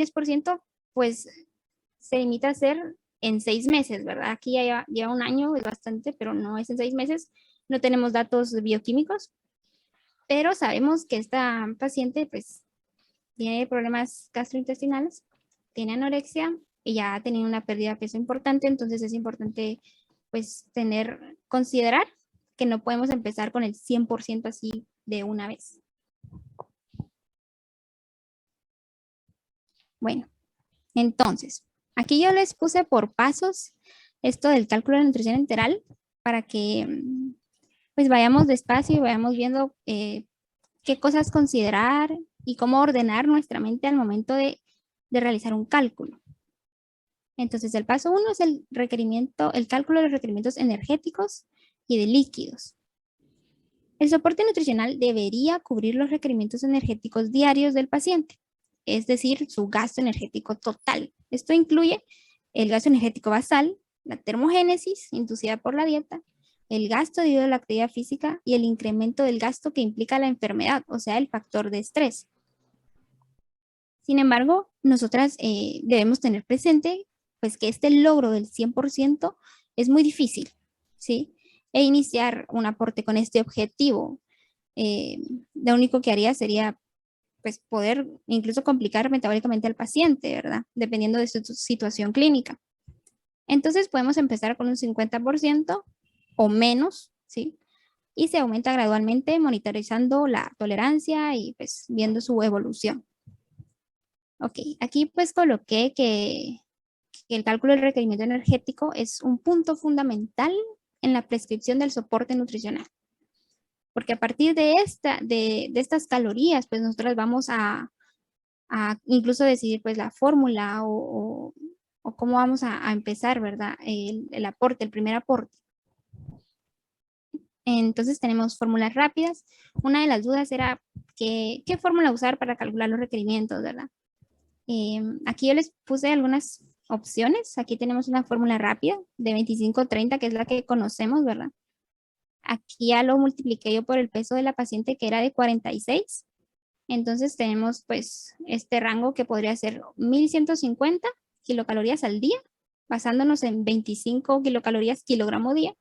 10%, pues se limita a ser en 6 meses, ¿verdad? Aquí ya lleva un año, es bastante, pero no es en 6 meses. No tenemos datos bioquímicos, pero sabemos que esta paciente pues tiene problemas gastrointestinales, tiene anorexia y ya ha tenido una pérdida de peso importante, entonces es importante pues considerar que no podemos empezar con el 100% así de una vez. Bueno, entonces, aquí yo les puse por pasos esto del cálculo de nutrición enteral para que pues vayamos despacio y vayamos viendo qué cosas considerar y cómo ordenar nuestra mente al momento de realizar un cálculo. Entonces, el paso 1 es el cálculo de los requerimientos energéticos y de líquidos. El soporte nutricional debería cubrir los requerimientos energéticos diarios del paciente, es decir, su gasto energético total. Esto incluye el gasto energético basal, la termogénesis inducida por la dieta, el gasto debido a la actividad física y el incremento del gasto que implica la enfermedad, o sea, el factor de estrés. Sin embargo, nosotras debemos tener presente pues, que este logro del 100% es muy difícil, ¿sí? E iniciar un aporte con este objetivo, lo único que haría sería pues, poder incluso complicar metabólicamente al paciente, ¿verdad? Dependiendo de su situación clínica. Entonces podemos empezar con un 50% o menos, ¿sí? Y se aumenta gradualmente monitorizando la tolerancia y pues viendo su evolución. Ok, aquí pues coloqué que el cálculo del requerimiento energético es un punto fundamental en la prescripción del soporte nutricional. Porque a partir de estas calorías, pues nosotros vamos a incluso decidir pues la fórmula o cómo vamos a empezar, ¿verdad? El aporte, el primer aporte. Entonces tenemos fórmulas rápidas. Una de las dudas era qué fórmula usar para calcular los requerimientos, ¿verdad? Aquí yo les puse algunas opciones. Aquí tenemos una fórmula rápida de 25-30, que es la que conocemos, ¿verdad? Aquí ya lo multipliqué yo por el peso de la paciente, que era de 46. Entonces tenemos pues este rango que podría ser 1150 kilocalorías al día, basándonos en 25 kilocalorías kilogramo día,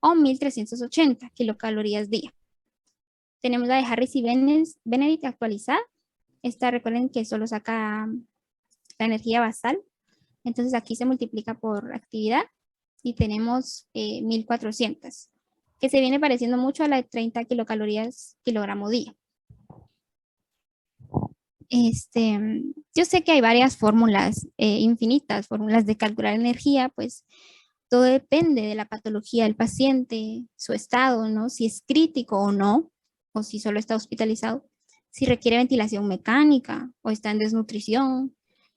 o 1380 kilocalorías día. Tenemos la de Harris y Benedict actualizada. Esta recuerden que solo saca la energía basal. Entonces aquí se multiplica por actividad y tenemos 1400, que se viene pareciendo mucho a la de 30 kilocalorías kilogramo día. Yo sé que hay varias fórmulas, infinitas fórmulas de calcular energía, pues todo depende de la patología del paciente, su estado, ¿no? Si es crítico o no, o si solo está hospitalizado, si requiere ventilación mecánica o está en desnutrición.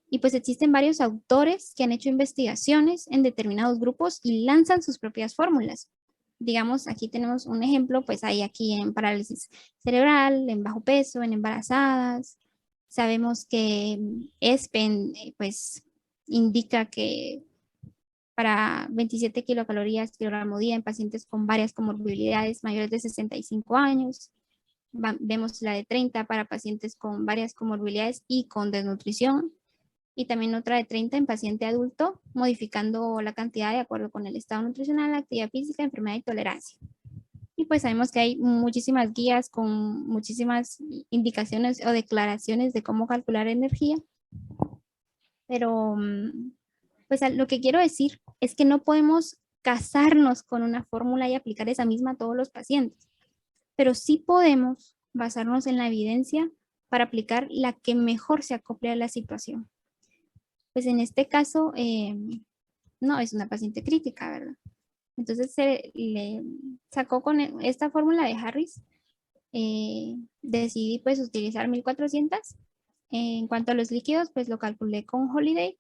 Y pues existen varios autores que han hecho investigaciones en determinados grupos y lanzan sus propias fórmulas. Digamos, aquí tenemos un ejemplo, pues hay aquí en parálisis cerebral, en bajo peso, en embarazadas. Sabemos que ESPEN, pues, indica que para 27 kilocalorías kilogramo día en pacientes con varias comorbilidades mayores de 65 años. Vemos la de 30 para pacientes con varias comorbilidades y con desnutrición. Y también otra de 30 en paciente adulto, modificando la cantidad de acuerdo con el estado nutricional, la actividad física, enfermedad y tolerancia. Y pues sabemos que hay muchísimas guías con muchísimas indicaciones o declaraciones de cómo calcular energía. Pero pues lo que quiero decir es que no podemos casarnos con una fórmula y aplicar esa misma a todos los pacientes, pero sí podemos basarnos en la evidencia para aplicar la que mejor se acople a la situación. Pues en este caso, no es una paciente crítica, ¿verdad? Entonces se le sacó con esta fórmula de Harris. Decidí pues utilizar 1400. En cuanto a los líquidos, pues lo calculé con Holiday.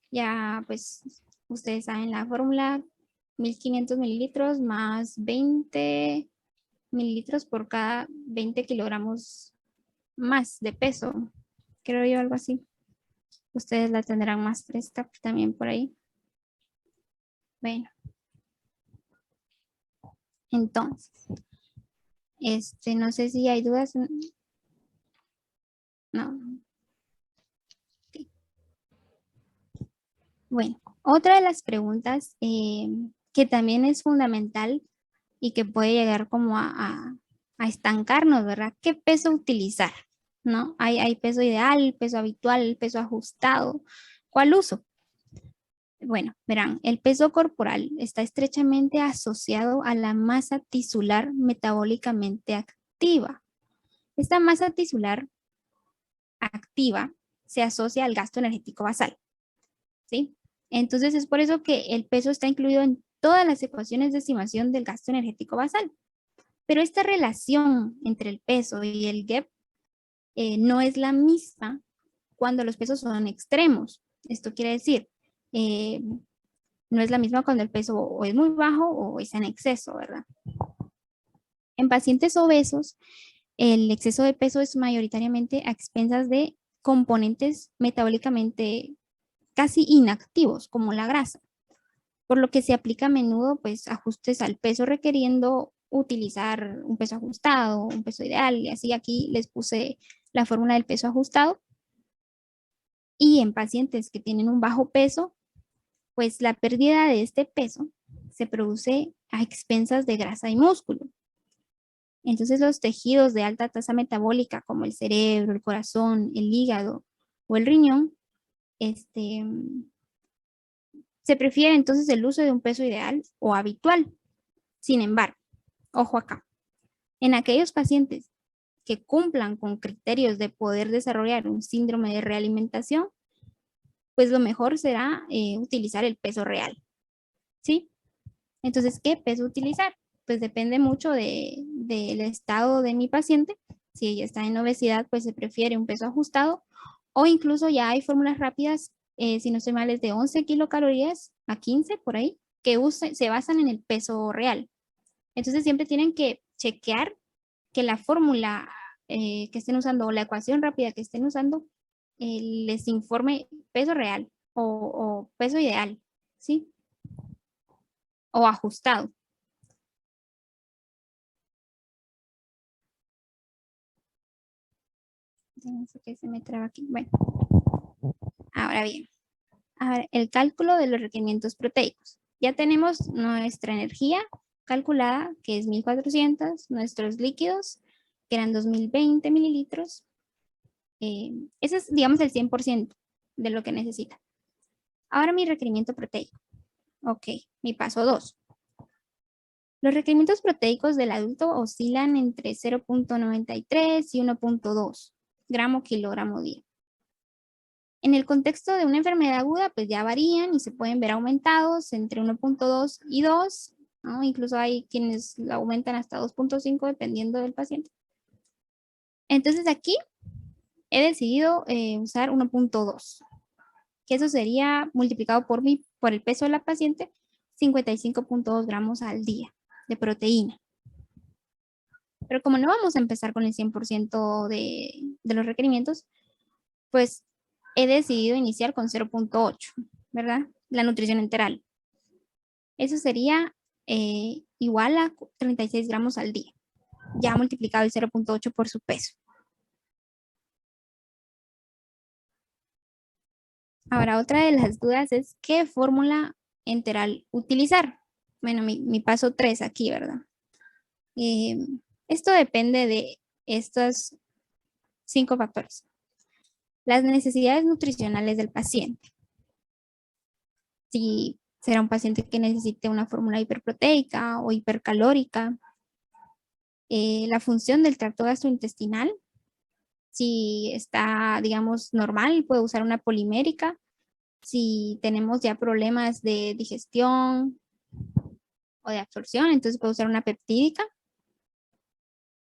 Ya pues ustedes saben la fórmula, 1500 mililitros más 20 mililitros por cada 20 kilogramos más de peso. Creo yo algo así. Ustedes la tendrán más fresca también por ahí. Bueno. Entonces, no sé si hay dudas. No. Okay. Bueno, otra de las preguntas que también es fundamental y que puede llegar como a estancarnos, ¿verdad? ¿Qué peso utilizar? ¿No? Hay peso ideal, peso habitual, peso ajustado. ¿Cuál uso? Bueno, verán, el peso corporal está estrechamente asociado a la masa tisular metabólicamente activa. Esta masa tisular activa se asocia al gasto energético basal, ¿sí? Entonces es por eso que el peso está incluido en todas las ecuaciones de estimación del gasto energético basal. Pero esta relación entre el peso y el GEP no es la misma cuando los pesos son extremos. Esto quiere decir, eh, no es la misma cuando el peso o es muy bajo o es en exceso, ¿verdad? En pacientes obesos, el exceso de peso es mayoritariamente a expensas de componentes metabólicamente casi inactivos, como la grasa, por lo que se aplica a menudo pues ajustes al peso requiriendo utilizar un peso ajustado, un peso ideal, y así aquí les puse la fórmula del peso ajustado. Y en pacientes que tienen un bajo peso, pues la pérdida de este peso se produce a expensas de grasa y músculo. Entonces los tejidos de alta tasa metabólica como el cerebro, el corazón, el hígado o el riñón, este, se prefiere entonces el uso de un peso ideal o habitual. Sin embargo, ojo acá, en aquellos pacientes que cumplan con criterios de poder desarrollar un síndrome de realimentación, pues lo mejor será utilizar el peso real, ¿sí? Entonces, ¿qué peso utilizar? Pues depende mucho del estado de mi paciente. Si ella está en obesidad, pues se prefiere un peso ajustado o incluso ya hay fórmulas rápidas, si no estoy mal, es de 11 kilocalorías a 15 por ahí, que se basan en el peso real. Entonces siempre tienen que chequear que la fórmula que estén usando o la ecuación rápida que estén usando les informe peso real o peso ideal, ¿sí? O ajustado. No sé qué se me traba aquí. Bueno, ahora bien, ahora, el cálculo de los requerimientos proteicos. Ya tenemos nuestra energía calculada, que es 1400, nuestros líquidos, que eran 2020 mililitros. Ese es, digamos, el 100% de lo que necesita. Ahora mi requerimiento proteico. Ok, mi paso 2. Los requerimientos proteicos del adulto oscilan entre 0.93 y 1.2 gramo kilogramo día. En el contexto de una enfermedad aguda, pues ya varían y se pueden ver aumentados entre 1.2 y 2, ¿no? Incluso hay quienes lo aumentan hasta 2.5 dependiendo del paciente. Entonces aquí he decidido usar 1.2, que eso sería multiplicado por el peso de la paciente, 55.2 gramos al día de proteína. Pero como no vamos a empezar con el 100% de los requerimientos, pues he decidido iniciar con 0.8, ¿verdad? La nutrición enteral. Eso sería igual a 36 gramos al día, ya multiplicado el 0.8 por su peso. Ahora, otra de las dudas es qué fórmula enteral utilizar. Bueno, mi paso 3 aquí, ¿verdad? Esto depende de estos 5 factores. Las necesidades nutricionales del paciente. Si será un paciente que necesite una fórmula hiperproteica o hipercalórica. La función del tracto gastrointestinal. Si está, digamos, normal, puede usar una polimérica. Si tenemos ya problemas de digestión o de absorción, entonces puede usar una peptídica.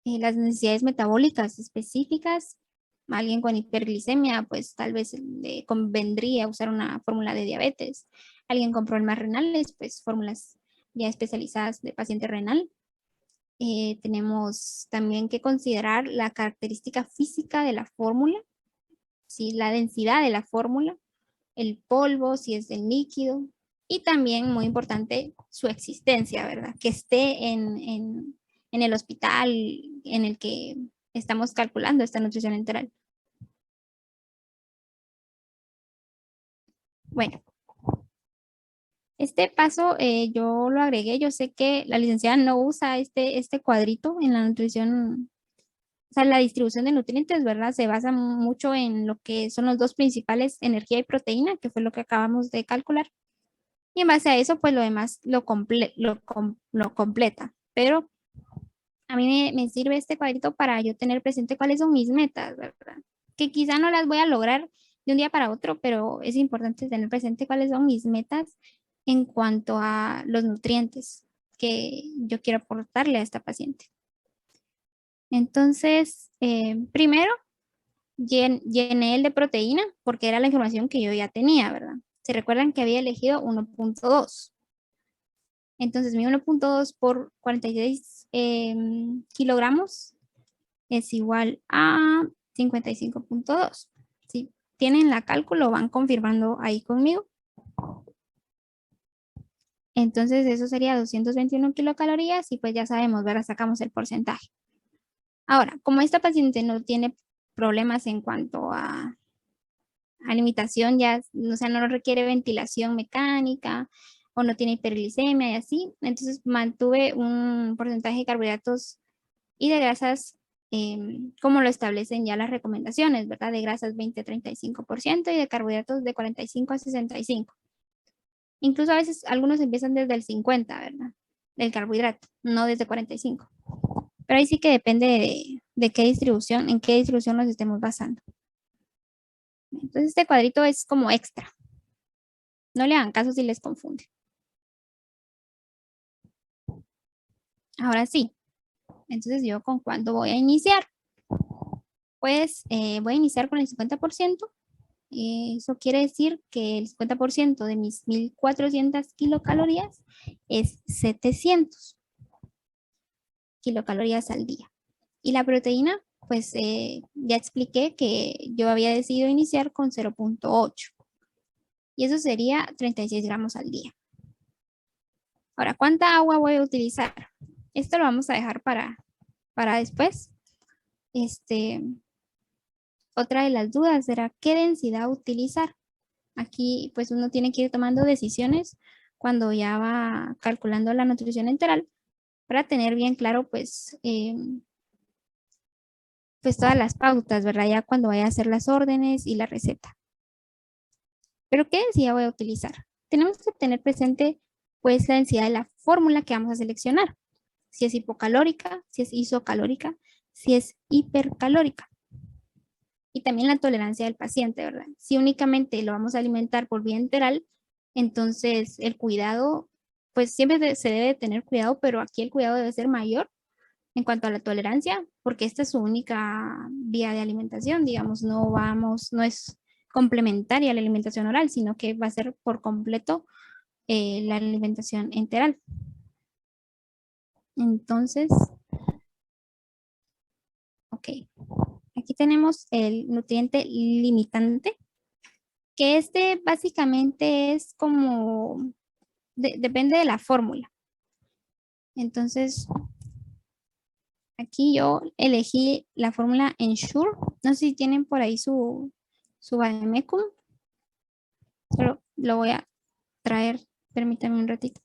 Las necesidades metabólicas específicas, alguien con hiperglicemia, pues tal vez le convendría usar una fórmula de diabetes. Alguien con problemas renales, pues fórmulas ya especializadas de paciente renal. Tenemos también que considerar la característica física de la fórmula, ¿sí? La densidad de la fórmula, el polvo, si es del líquido, y también, muy importante, su existencia, ¿verdad? Que esté en el hospital en el que estamos calculando esta nutrición enteral. Bueno, Este paso yo lo agregué, yo sé que la licenciada no usa este cuadrito en la nutrición, o sea, la distribución de nutrientes, ¿verdad? Se basa mucho en lo que son los dos principales, energía y proteína, que fue lo que acabamos de calcular. Y en base a eso, pues lo demás lo completa. Pero a mí me sirve este cuadrito para yo tener presente cuáles son mis metas, ¿verdad? Que quizá no las voy a lograr de un día para otro, pero es importante tener presente cuáles son mis metas en cuanto a los nutrientes que yo quiero aportarle a esta paciente. Entonces, primero llené el de proteína porque era la información que yo ya tenía, ¿verdad? Se recuerdan que había elegido 1.2. Entonces, mi 1.2 por 46 kilogramos es igual a 55.2. Si tienen la cálculo, van confirmando ahí conmigo. Entonces, eso sería 221 kilocalorías y pues ya sabemos, ¿verdad? Sacamos el porcentaje. Ahora, como esta paciente no tiene problemas en cuanto a limitación, ya, o sea, no requiere ventilación mecánica o no tiene hiperglicemia y así, entonces mantuve un porcentaje de carbohidratos y de grasas como lo establecen ya las recomendaciones, ¿verdad? De grasas 20-35% y de carbohidratos de 45 a 65. Incluso a veces algunos empiezan desde el 50, ¿verdad? Del carbohidrato, no desde 45. Pero ahí sí que depende de qué distribución, en qué distribución nos estemos basando. Entonces este cuadrito es como extra. No le hagan caso si les confunde. Ahora sí, entonces yo con cuándo voy a iniciar. Pues voy a iniciar con el 50%. Eso quiere decir que el 50% de mis 1400 kilocalorías es 700 kilocalorías al día. Y la proteína, pues ya expliqué que yo había decidido iniciar con 0.8. Y eso sería 36 gramos al día. Ahora, ¿cuánta agua voy a utilizar? Esto lo vamos a dejar para después. Otra de las dudas será qué densidad utilizar. Aquí pues uno tiene que ir tomando decisiones cuando ya va calculando la nutrición enteral para tener bien claro pues todas las pautas, ¿verdad? Ya cuando vaya a hacer las órdenes y la receta. Pero ¿qué densidad voy a utilizar? Tenemos que tener presente pues la densidad de la fórmula que vamos a seleccionar. Si es hipocalórica, si es isocalórica, si es hipercalórica. Y también la tolerancia del paciente, ¿verdad? Si únicamente lo vamos a alimentar por vía enteral, entonces el cuidado, pues siempre se debe tener cuidado, pero aquí el cuidado debe ser mayor en cuanto a la tolerancia, porque esta es su única vía de alimentación, digamos, no es complementaria a la alimentación oral, sino que va a ser por completo la alimentación enteral. Entonces, ok, aquí tenemos el nutriente limitante, que este básicamente es como, depende de la fórmula. Entonces, aquí yo elegí la fórmula Ensure. No sé si tienen por ahí su Vademecum. Solo lo voy a traer, permítanme un ratito.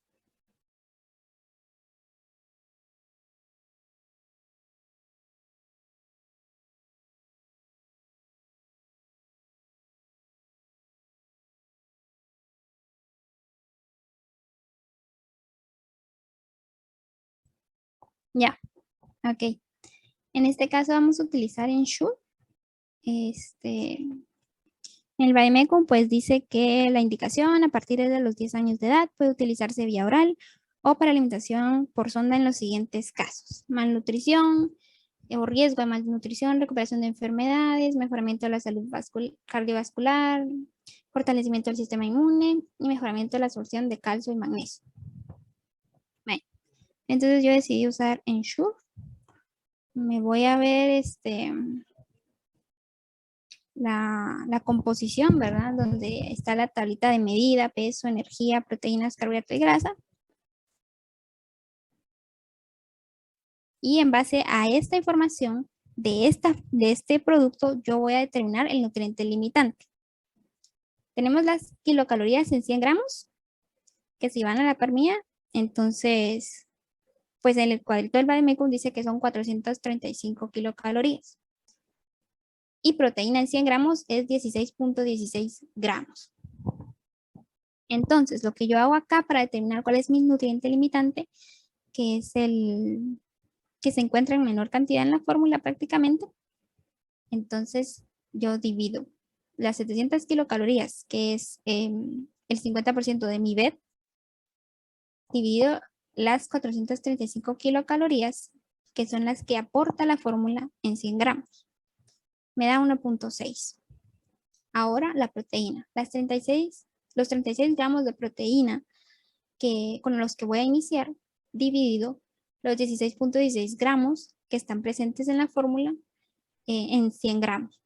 Ya, ok. En este caso vamos a utilizar Ensure. El Vademecum pues dice que la indicación a partir de los 10 años de edad puede utilizarse vía oral o para alimentación por sonda en los siguientes casos: malnutrición o riesgo de malnutrición, recuperación de enfermedades, mejoramiento de la salud cardiovascular, fortalecimiento del sistema inmune y mejoramiento de la absorción de calcio y magnesio. Bueno, entonces yo decidí usar Ensure. Me voy a ver la composición, ¿verdad? Donde está la tablita de medida, peso, energía, proteínas, carbohidratos y grasa. Y en base a esta información de este producto, yo voy a determinar el nutriente limitante. Tenemos las kilocalorías en 100 gramos que si van a la par mía, entonces, pues en el cuadrito del Vademecum dice que son 435 kilocalorías. Y proteína en 100 gramos es 16.16 gramos. Entonces, lo que yo hago acá para determinar cuál es mi nutriente limitante, que es el que se encuentra en menor cantidad en la fórmula prácticamente, entonces yo divido las 700 kilocalorías, que es el 50% de mi BED, dividido las 435 kilocalorías, que son las que aporta la fórmula en 100 gramos. Me da 1.6. Ahora la proteína. Los 36 gramos de proteína con los que voy a iniciar, dividido los 16.16 gramos que están presentes en la fórmula en 100 gramos.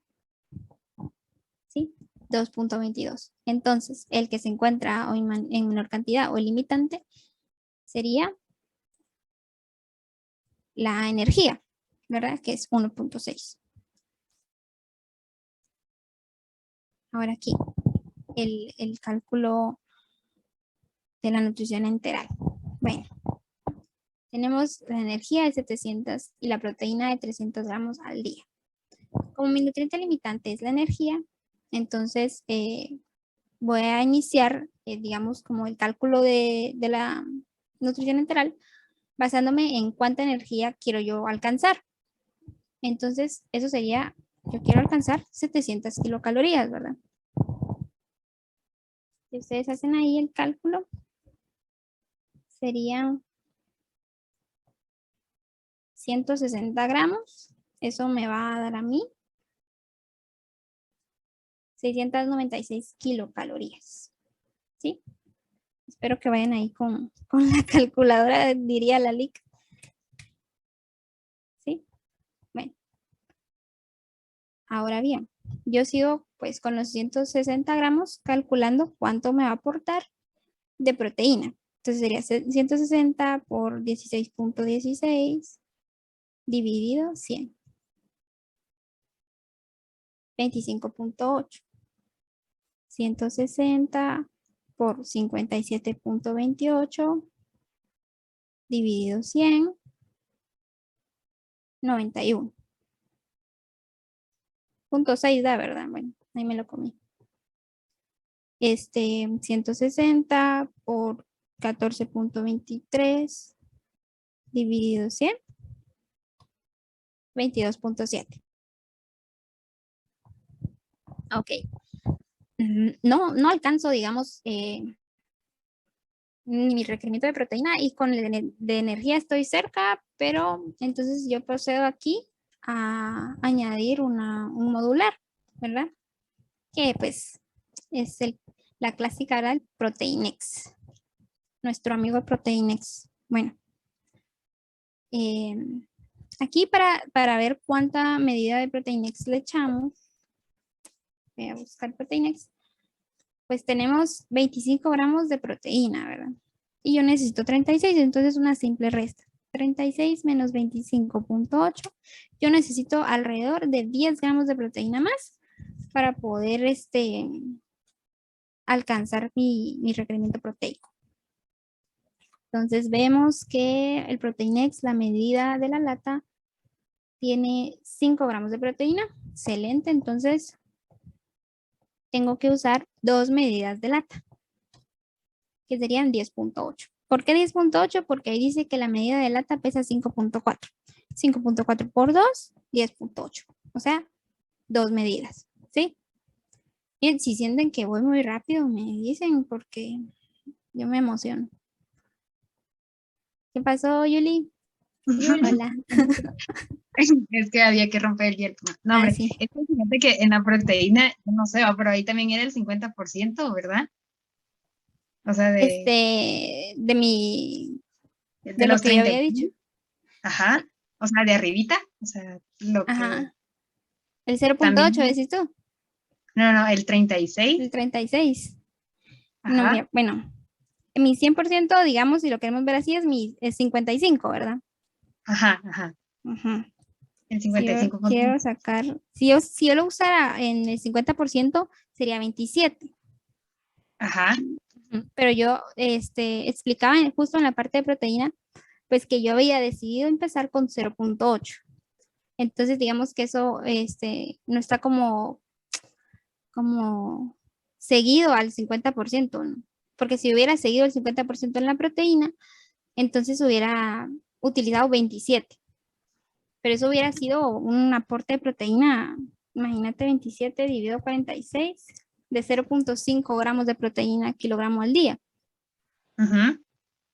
¿Sí? 2.22. Entonces, el que se encuentra en menor cantidad o el limitante sería la energía, ¿verdad? Que es 1.6. Ahora aquí, el cálculo de la nutrición enteral. Bueno, tenemos la energía de 700 y la proteína de 300 gramos al día. Como mi nutriente limitante es la energía, entonces voy a iniciar, digamos, como el cálculo de la nutrición enteral basándome en cuánta energía quiero yo alcanzar. Entonces, eso sería, yo quiero alcanzar 700 kilocalorías, ¿verdad? Si ustedes hacen ahí el cálculo, serían 160 gramos. Eso me va a dar a mí 696 kilocalorías. ¿Sí? Espero que vayan ahí con la calculadora, diría la LIC. ¿Sí? Bueno. Ahora bien, yo sigo pues con los 160 gramos calculando cuánto me va a aportar de proteína. Entonces sería 160 por 16.16 dividido 100. 25.8. 160 por 57.28 dividido 100. 91.6 da, ¿verdad? Bueno, ahí me lo comí. 160 por 14.23 dividido 100. 22.7. Ok. No alcanzo, digamos, mi requerimiento de proteína y con el de energía estoy cerca, pero entonces yo procedo aquí a añadir un modular, ¿verdad? Que pues es la clásica, ¿verdad? El Proteinex, nuestro amigo Proteinex. Bueno, aquí para ver cuánta medida de Proteinex le echamos, voy a buscar Proteinex, pues tenemos 25 gramos de proteína, ¿verdad? Y yo necesito 36, entonces una simple resta. 36 menos 25.8. Yo necesito alrededor de 10 gramos de proteína más para poder alcanzar mi requerimiento proteico. Entonces vemos que el Proteinex, la medida de la lata, tiene 5 gramos de proteína. Excelente, entonces tengo que usar 2 medidas de lata, que serían 10.8. ¿Por qué 10.8? Porque ahí dice que la medida de lata pesa 5.4. 5.4 por 2, 10.8. O sea, 2 medidas, ¿sí? Bien, si sienten que voy muy rápido, me dicen porque yo me emociono. ¿Qué pasó, Yuli? Hola. Es que había que romper el hielo. No, hombre, Sí. es que fíjate que en la proteína, no sé, pero ahí también era el 50%, ¿verdad? O sea, De de de lo los que yo 30. había dicho. Ajá. O sea, de arribita. O sea, lo que Ajá. El 0.8, también. decís tú. No, no, el 36. El 36. No, Ajá. mira, bueno, mi 100%, digamos, si lo queremos ver así, es 55, ¿verdad? Ajá, ajá. Ajá. El Si yo 55.5. quiero sacar, si yo lo usara en el 50%, sería 27. Ajá. Pero yo explicaba justo en la parte de proteína, pues que yo había decidido empezar con 0.8. Entonces, digamos que eso no está como seguido al 50%, ¿no? Porque si hubiera seguido el 50% en la proteína, entonces hubiera utilizado 27. Pero eso hubiera sido un aporte de proteína, imagínate 27 dividido 46, de 0.5 gramos de proteína kilogramo al día. Ujú.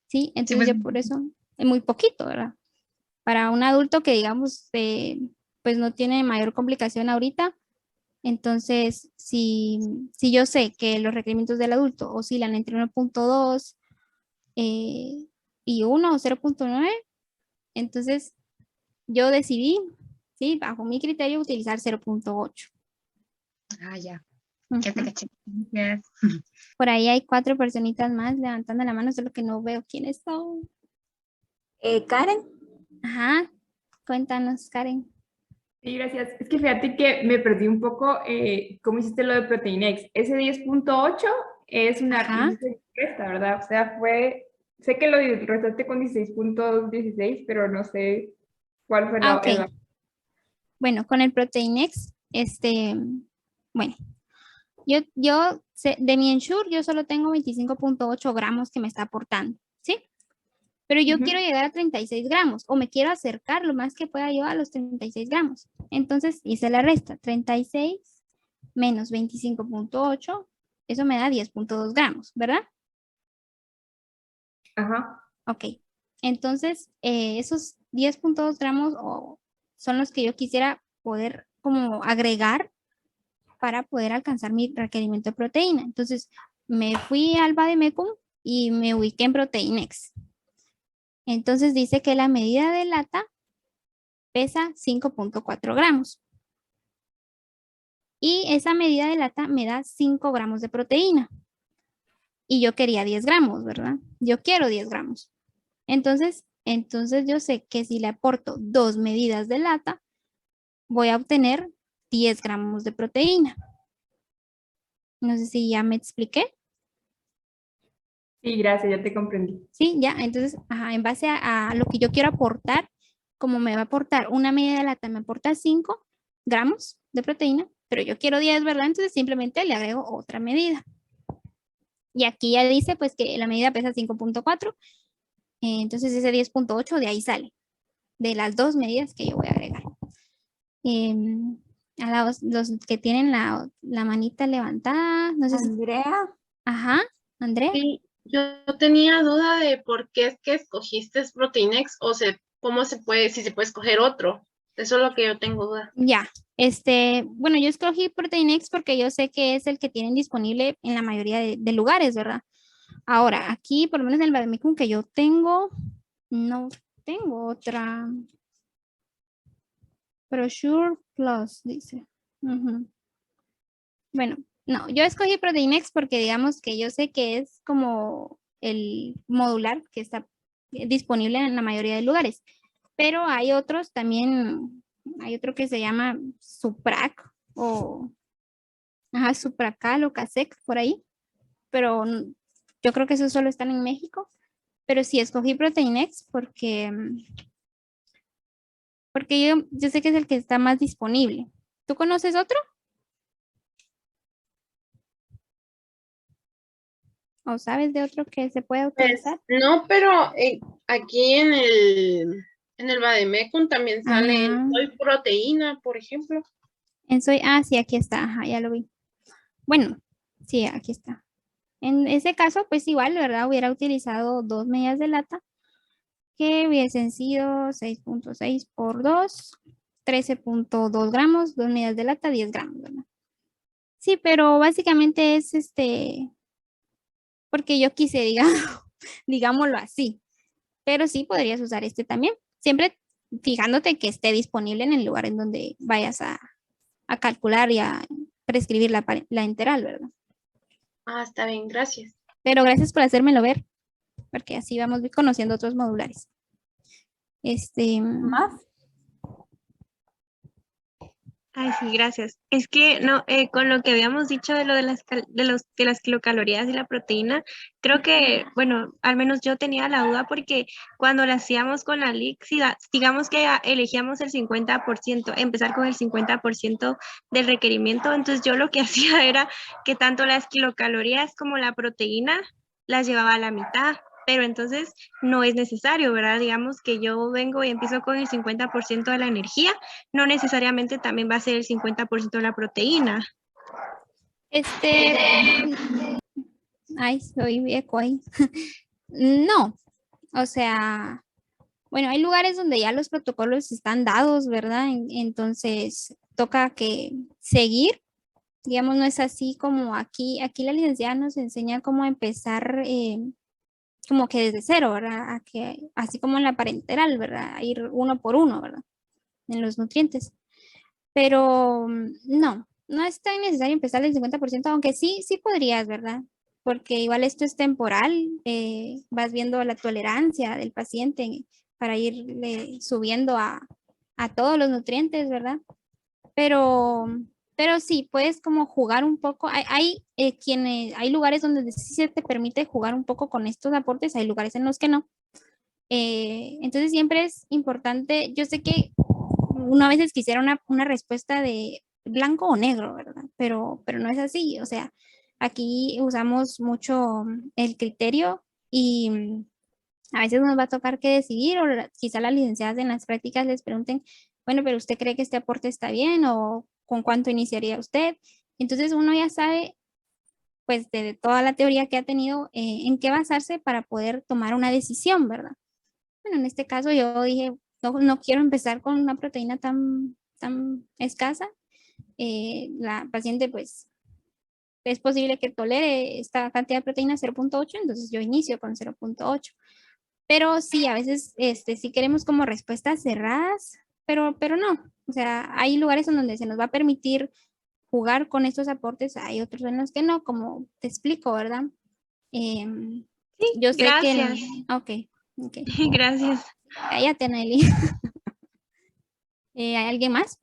¿Sí? Sí, Entonces pues, yo por eso es muy poquito, ¿verdad? Para un adulto que digamos, pues no tiene mayor complicación ahorita, entonces si yo sé que los requerimientos del adulto oscilan entre 1.2 y 1 o 0.9, entonces yo decidí, ¿sí? Bajo mi criterio, utilizar 0.8. ya. Ya te Ujú. caché. Gracias. Por ahí hay 4 personitas más levantando la mano, solo que no veo quiénes son. Karen. Ajá, cuéntanos, Karen. Sí, gracias. Es que fíjate que me perdí un poco cómo hiciste lo de Proteinex. Ese 10.8 es una Ajá. respuesta, ¿verdad? O sea, sé que lo restaste con 16.16, pero no sé cuál fue Ah, ok. el. Bueno, con el Proteinex, bueno, yo de mi Ensure yo solo tengo 25.8 gramos que me está aportando, ¿sí? Pero yo quiero Ujú. llegar a 36 gramos o me quiero acercar lo más que pueda yo a los 36 gramos. Entonces hice la resta, 36 menos 25.8, eso me da 10.2 gramos, ¿verdad? Ajá. Ok. Entonces, esos 10.2 gramos son los que yo quisiera poder como agregar para poder alcanzar mi requerimiento de proteína. Entonces, me fui al Bademecum y me ubiqué en Proteinex. Entonces, dice que la medida de lata pesa 5.4 gramos. Y esa medida de lata me da 5 gramos de proteína. Y yo quería 10 gramos, ¿verdad? Yo quiero 10 gramos. Entonces yo sé que si le aporto 2 medidas de lata, voy a obtener 10 gramos de proteína. No sé si ya me expliqué. Sí, gracias, ya te comprendí. Sí, ya. Entonces, ajá, en base a lo que yo quiero aportar, como me va a aportar una medida de lata, me aporta 5 gramos de proteína, pero yo quiero 10, ¿verdad? Entonces simplemente le agrego otra medida. Y aquí ya dice pues que la medida pesa 5.4, entonces ese 10.8 de ahí sale, de las 2 medidas que yo voy a agregar. Em, a los que tienen la manita levantada, no sé si... Andrea. Ajá, Andrea. Sí, yo tenía duda de por qué es que escogiste Proteinex cómo se puede, si se puede escoger otro. Eso es lo que yo tengo duda. Ya, bueno, yo escogí Proteinex porque yo sé que es el que tienen disponible en la mayoría de lugares, ¿verdad? Ahora, aquí, por lo menos en el Bademecum que yo tengo, no tengo otra. Brochure Plus, dice. Ujú. Bueno, no, yo escogí Proteinex porque digamos que yo sé que es como el modular que está disponible en la mayoría de lugares, pero hay otros también, hay otro que se llama Suprac o ajá, Supracal o Casec por ahí, pero yo creo que esos solo están en México, pero sí escogí Proteinex porque yo sé que es el que está más disponible. ¿Tú conoces otro o sabes de otro que se pueda Pues utilizar? no, pero aquí en el Bademecum también sale el Ajá. soy proteína, por ejemplo. Sí, aquí está, ajá, ya lo vi. Bueno, sí, aquí está. En ese caso, pues igual, ¿verdad? Hubiera utilizado 2 medidas de lata que hubiesen sido 6.6 por 2, 13.2 gramos, 2 medidas de lata, 10 gramos, ¿verdad? Sí, pero básicamente es porque yo quise, digamos, digámoslo así. Pero sí podrías usar este también, siempre fijándote que esté disponible en el lugar en donde vayas a calcular y a prescribir la enteral, ¿verdad? Ah, está bien, gracias. Pero gracias por hacérmelo ver, porque así vamos conociendo otros modulares. Este, ¿Más? Ay, sí, gracias. Es que no, con lo que habíamos dicho de lo de de las kilocalorías y la proteína, creo que, bueno, al menos yo tenía la duda porque cuando la hacíamos con la líquida, digamos que elegíamos el 50%, empezar con el 50% del requerimiento, entonces yo lo que hacía era que tanto las kilocalorías como la proteína las llevaba a la mitad. Pero entonces no es necesario, ¿verdad? Digamos que yo vengo y empiezo con el 50% de la energía, no necesariamente también va a ser el 50% de la proteína. Ay, soy eco ahí. No, o sea, bueno, hay lugares donde ya los protocolos están dados, ¿verdad? Entonces, toca que seguir. Digamos, no es así como aquí. Aquí la licenciada nos enseña cómo empezar como que desde cero, ¿verdad? Así como en la parenteral, ¿verdad? A ir uno por uno, ¿verdad? En los nutrientes. Pero no es tan necesario empezar del 50%, aunque sí podrías, ¿verdad? Porque igual esto es temporal, vas viendo la tolerancia del paciente para irle subiendo a todos los nutrientes, ¿verdad? Pero sí, puedes como jugar un poco. Hay lugares donde sí se te permite jugar un poco con estos aportes, hay lugares en los que no. Entonces siempre es importante, yo sé que uno a veces quisiera una respuesta de blanco o negro, ¿verdad? Pero no es así, o sea, aquí usamos mucho el criterio y a veces nos va a tocar que decidir o quizá las licenciadas en las prácticas les pregunten, bueno, pero ¿usted cree que este aporte está bien o con cuánto iniciaría usted? Entonces uno ya sabe, pues, de toda la teoría que ha tenido, en qué basarse para poder tomar una decisión, ¿verdad? Bueno, en este caso yo dije, no quiero empezar con una proteína tan escasa. La paciente, pues, es posible que tolere esta cantidad de proteína 0.8, entonces yo inicio con 0.8. Pero sí, a veces sí queremos como respuestas cerradas, pero no. O sea, hay lugares en donde se nos va a permitir jugar con estos aportes, hay otros en los que no, como te explico, ¿verdad? Yo sé Gracias. Ok. Gracias. Cállate, Nelly. ¿Hay alguien más?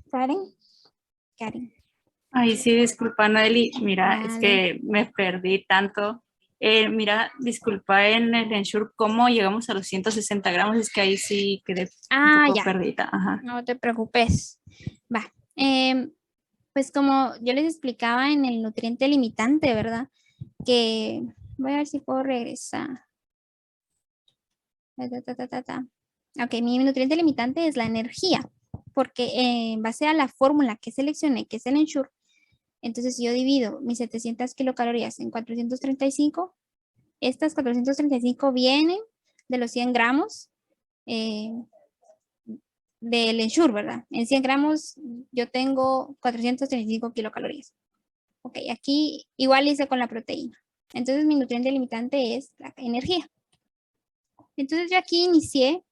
Karen. Ay, sí, disculpa, Noeli. Mira, es Dale. que me perdí tanto. Mira, disculpa en el Ensure, ¿cómo llegamos a los 160 gramos? Es que ahí sí quedé un poco Ya. perdida. Ajá. No te preocupes. Va. Pues como yo les explicaba en el nutriente limitante, ¿verdad? Que voy a ver si puedo regresar. Ok, mi nutriente limitante es la energía, porque en base a la fórmula que seleccioné, que es el Ensure, entonces si yo divido mis 700 kilocalorías en 435, estas 435 vienen de los 100 gramos del Ensure, ¿verdad? En 100 gramos yo tengo 435 kilocalorías. Ok, aquí igual hice con la proteína. Entonces mi nutriente limitante es la energía. Entonces yo aquí inicié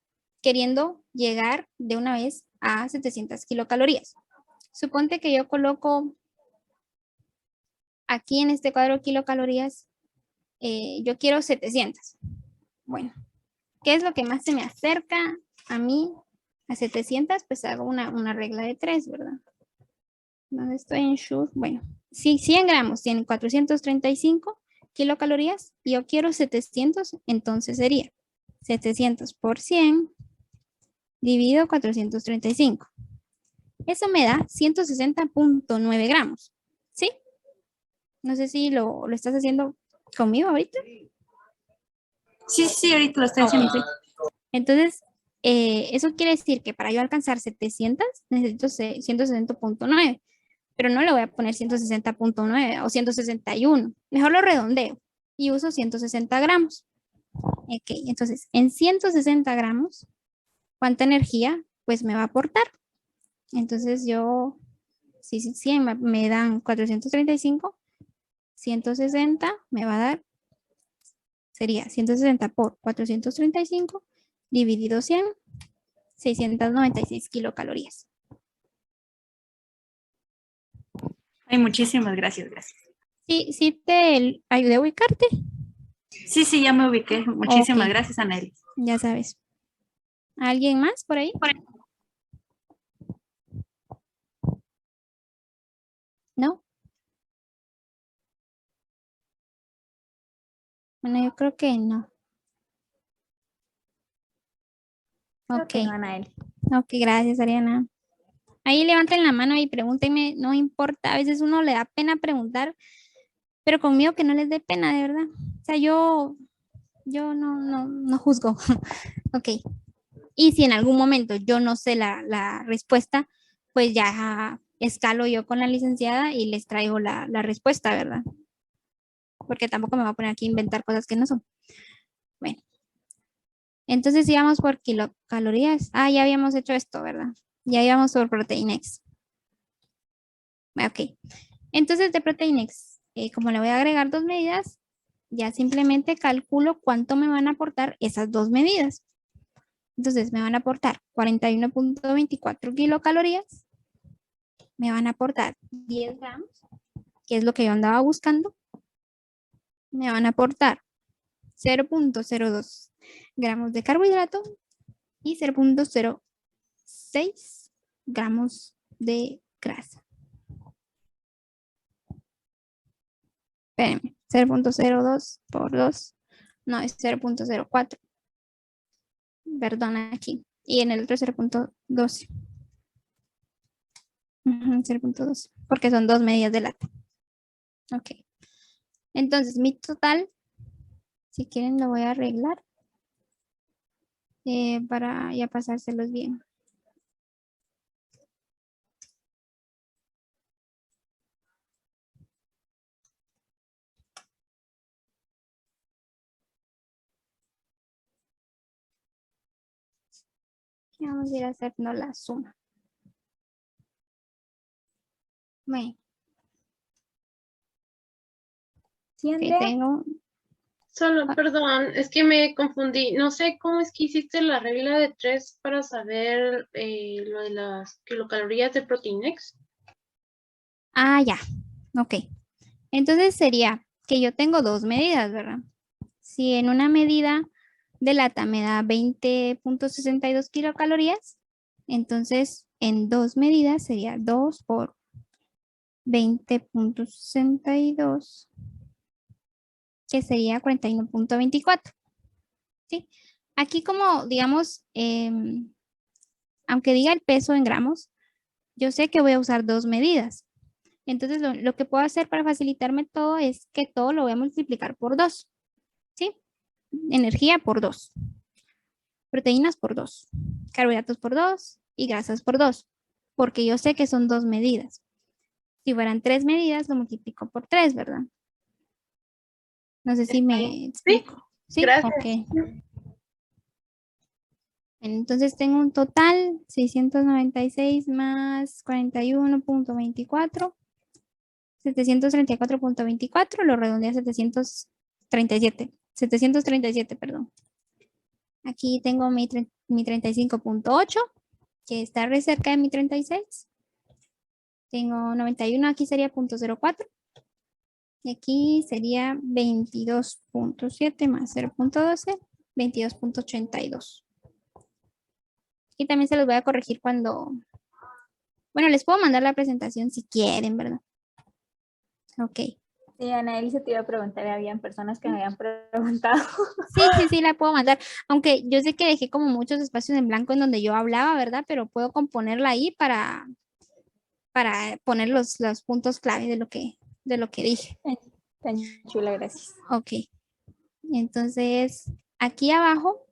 queriendo llegar de una vez a 700 kilocalorías. Suponte que yo coloco aquí en este cuadro kilocalorías, yo quiero 700. Bueno, ¿qué es lo que más se me acerca a mí a 700? Pues hago una regla de 3, ¿verdad? ¿Dónde estoy en Shure? Bueno, si 100 gramos tienen 435 kilocalorías y yo quiero 700, entonces sería 700 por 100 dividido 435. Eso me da 160.9 gramos, ¿sí? No sé si lo estás haciendo conmigo ahorita. Sí, ahorita lo estoy haciendo. Sí. Entonces, eso quiere decir que para yo alcanzar 700 necesito 160.9, pero no le voy a poner 160.9 o 161. Mejor lo redondeo y uso 160 gramos. Ok, entonces en 160 gramos, ¿cuánta energía pues me va a aportar? Entonces yo, si 100 me dan 435, 160 me va a dar, sería 160 por 435 dividido 100, 696 kilocalorías. Ay, muchísimas gracias. ¿Sí te ayudé a ubicarte? Sí, ya me ubiqué. Muchísimas Ok. gracias, Anel. Ya sabes. ¿Alguien más por ahí? Bueno, yo creo que no. Creo Ok, que no, Anael. ok, gracias, Ariana. Ahí levanten la mano y pregúntenme, no importa, a veces uno le da pena preguntar, pero conmigo que no les dé pena, de verdad. O sea, yo no juzgo. Ok. Y si en algún momento yo no sé la respuesta, pues ya escalo yo con la licenciada y les traigo la respuesta, ¿verdad? Porque tampoco me voy a poner aquí a inventar cosas que no son. Bueno, entonces íbamos por kilocalorías. Ah, ya habíamos hecho esto, ¿verdad? Ya íbamos por Proteinex. Ok. Entonces de Proteinex, como le voy a agregar dos medidas, ya simplemente calculo cuánto me van a aportar esas dos medidas. Entonces me van a aportar 41.24 kilocalorías, me van a aportar 10 gramos, que es lo que yo andaba buscando, me van a aportar 0.02 gramos de carbohidrato y 0.06 gramos de grasa. Espérenme, 0.02 por 2, no, es 0.04. Perdón, aquí. Y en el otro 0.12. 0.12, porque son dos medidas de lata. Ok. Entonces, mi total, si quieren lo voy a arreglar para ya pasárselos bien. Y vamos a ir haciendo la suma. Bueno, Sí, ok, Andrea. tengo, Solo, perdón, es que me confundí. No sé cómo es que hiciste la regla de 3 para saber lo de las kilocalorías de Proteinex. ya, ok. Entonces sería que yo tengo dos medidas, ¿verdad? Si en una medida de lata me da 20.62 kilocalorías, entonces en dos medidas sería 2 por 20.62, que sería 41.24. ¿Sí? Aquí como, digamos, aunque diga el peso en gramos, yo sé que voy a usar dos medidas. Entonces, lo que puedo hacer para facilitarme todo es que todo lo voy a multiplicar por 2. ¿Sí? Energía por 2. Proteínas por 2. Carbohidratos por 2 y grasas por 2. Porque yo sé que son dos medidas. Si fueran tres medidas, lo multiplico por 3, ¿verdad? No sé si me Sí, explico. ¿Sí? gracias. Ok. Entonces tengo un total 696 más 41.24, 734.24, lo redondeé a 737, perdón. Aquí tengo mi 35.8, que está re cerca de mi 36. Tengo 91, aquí sería 0.04. Y aquí sería 22.7 más 0.12, 22.82. Y también se los voy a corregir cuando, bueno, les puedo mandar la presentación si quieren, ¿verdad? Ok. Sí, Anael, se te iba a preguntar, habían personas que me habían preguntado. Sí, la puedo mandar. Aunque yo sé que dejé como muchos espacios en blanco en donde yo hablaba, ¿verdad? Pero puedo componerla ahí para poner los puntos clave de lo que dije. Tan chula, gracias. Ok. Entonces, aquí abajo,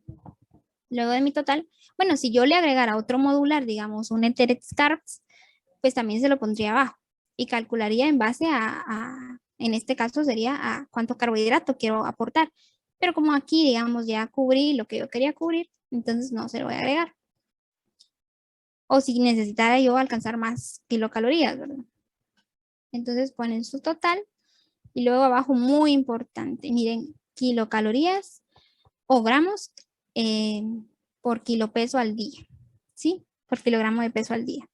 luego de mi total, bueno, si yo le agregara otro modular, digamos, un Enterex Carbs, pues también se lo pondría abajo y calcularía en base en este caso sería a cuánto carbohidrato quiero aportar. Pero como aquí, digamos, ya cubrí lo que yo quería cubrir, entonces no se lo voy a agregar. O si necesitara yo alcanzar más kilocalorías, ¿verdad? Entonces ponen su total y luego abajo, muy importante, miren, kilocalorías o gramos por kilo peso al día, ¿sí? Por kilogramo de peso al día.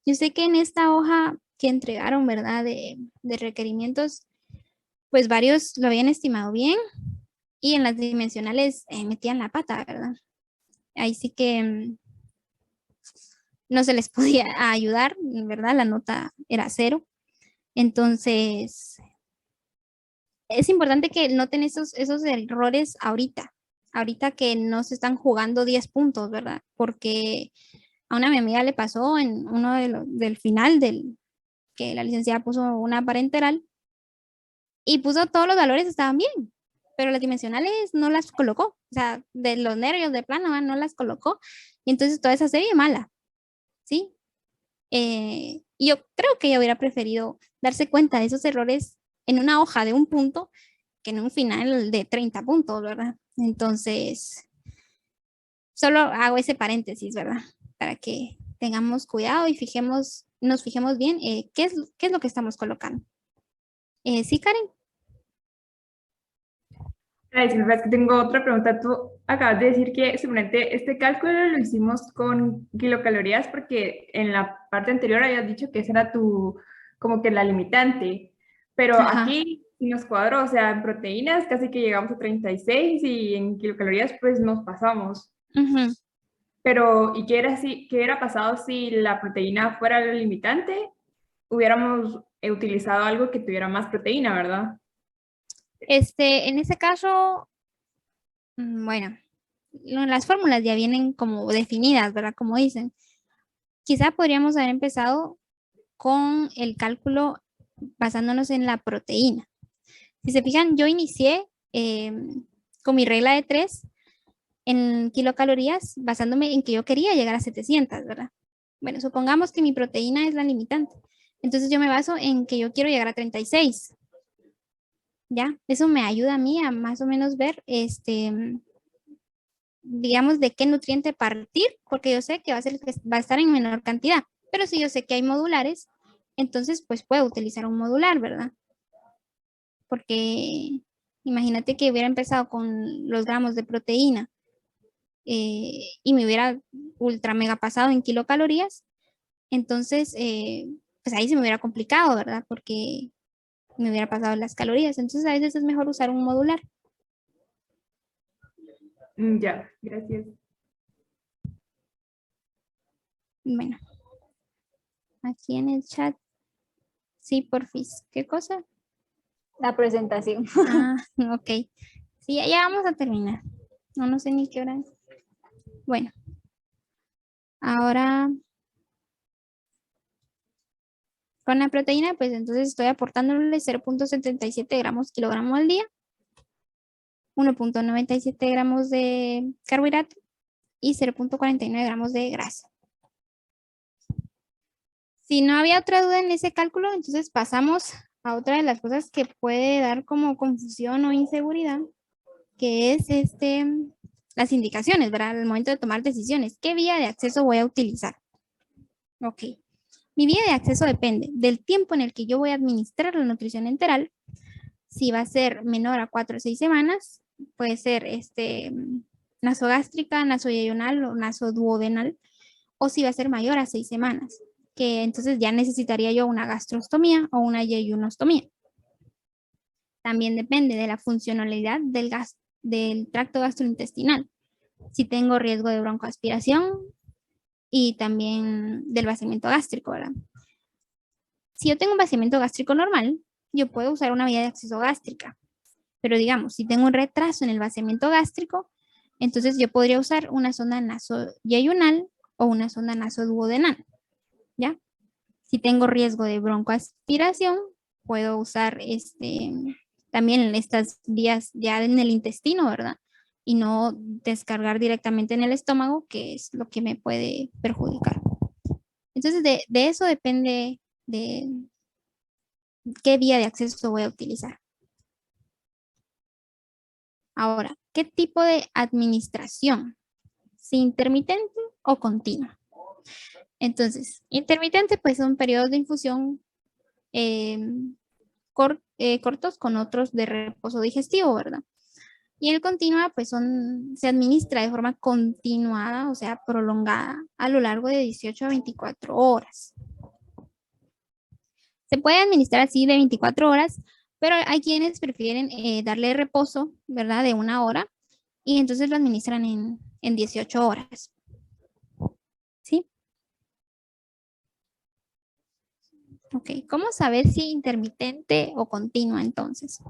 Yo sé que en esta hoja que entregaron, ¿verdad? De requerimientos, pues varios lo habían estimado bien y en las dimensionales metían la pata, ¿verdad? Ahí sí que no se les podía ayudar, ¿verdad? La nota era 0. Entonces, es importante que noten esos errores ahorita que no se están jugando 10 puntos, ¿verdad? Porque a una mi amiga le pasó en uno del final que la licenciada puso una parenteral y puso todos los valores estaban bien, pero las dimensionales no las colocó, o sea, de los nervios de plano no las colocó, y entonces toda esa serie mala, ¿sí? Yo creo que ella hubiera preferido darse cuenta de esos errores en una hoja de un punto que en un final de 30 puntos, ¿verdad? Entonces, solo hago ese paréntesis, ¿verdad? Para que tengamos cuidado y nos fijemos bien qué es lo que estamos colocando. ¿Sí, Karen? Ay, Silvia, es que tengo otra pregunta. Tú acabas de decir que seguramente este cálculo lo hicimos con kilocalorías porque en la parte anterior habías dicho que esa era como que la limitante. Pero Ajá. aquí sí nos cuadró, o sea, en proteínas casi que llegamos a 36 y en kilocalorías pues nos pasamos. Ujú. Pero, ¿y qué era pasado si la proteína fuera la limitante? Hubiéramos utilizado algo que tuviera más proteína, ¿verdad? En ese caso, bueno, las fórmulas ya vienen como definidas, ¿verdad? Como dicen. Quizá podríamos haber empezado con el cálculo basándonos en la proteína. Si se fijan, yo inicié con mi regla de 3 en kilocalorías basándome en que yo quería llegar a 700, ¿verdad? Bueno, supongamos que mi proteína es la limitante. Entonces yo me baso en que yo quiero llegar a 36. ¿Ya? Eso me ayuda a mí a más o menos ver, digamos, de qué nutriente partir, porque yo sé que va a estar en menor cantidad. Pero si yo sé que hay modulares, entonces pues puedo utilizar un modular, ¿verdad? Porque imagínate que hubiera empezado con los gramos de proteína y me hubiera ultra mega pasado en kilocalorías, entonces pues ahí se me hubiera complicado, ¿verdad? Porque me hubiera pasado las calorías. Entonces a veces es mejor usar un modular. Ya, gracias. Bueno, aquí en el chat. Sí, porfis. ¿Qué cosa? La presentación. Ah, ok. Sí, ya vamos a terminar. No sé ni qué hora es. Bueno, ahora con la proteína, pues entonces estoy aportándole 0.77 gramos kilogramo al día, 1.97 gramos de carbohidrato y 0.49 gramos de grasa. Si no había otra duda en ese cálculo, entonces pasamos a otra de las cosas que puede dar como confusión o inseguridad, que es las indicaciones, ¿verdad? Al momento de tomar decisiones. ¿Qué vía de acceso voy a utilizar? Ok. Mi vía de acceso depende del tiempo en el que yo voy a administrar la nutrición enteral. Si va a ser menor a 4 o 6 semanas, puede ser nasogástrica, nasoyeyunal o nasoduodenal, o si va a ser mayor a 6 semanas, que entonces ya necesitaría yo una gastrostomía o una yeyunostomía. También depende de la funcionalidad del tracto gastrointestinal. Si tengo riesgo de broncoaspiración y también del vaciamiento gástrico, ¿verdad? Si yo tengo un vaciamiento gástrico normal, yo puedo usar una vía de acceso gástrica. Pero digamos, si tengo un retraso en el vaciamiento gástrico, entonces yo podría usar una sonda nasoyeyunal o una sonda nasoduodenal, ¿ya? Si tengo riesgo de broncoaspiración, puedo usar también estas vías ya en el intestino, ¿verdad? Y no descargar directamente en el estómago, que es lo que me puede perjudicar. Entonces, de eso depende de qué vía de acceso voy a utilizar. Ahora, ¿qué tipo de administración? ¿Si intermitente o continua? Entonces, intermitente pues son periodos de infusión cortos con otros de reposo digestivo, ¿verdad? Y el continua pues se administra de forma continuada, o sea, prolongada a lo largo de 18 a 24 horas. Se puede administrar así de 24 horas, pero hay quienes prefieren darle reposo, ¿verdad? De 1 hora y entonces lo administran en 18 horas. ¿Sí? Ok, ¿cómo saber si intermitente o continua entonces?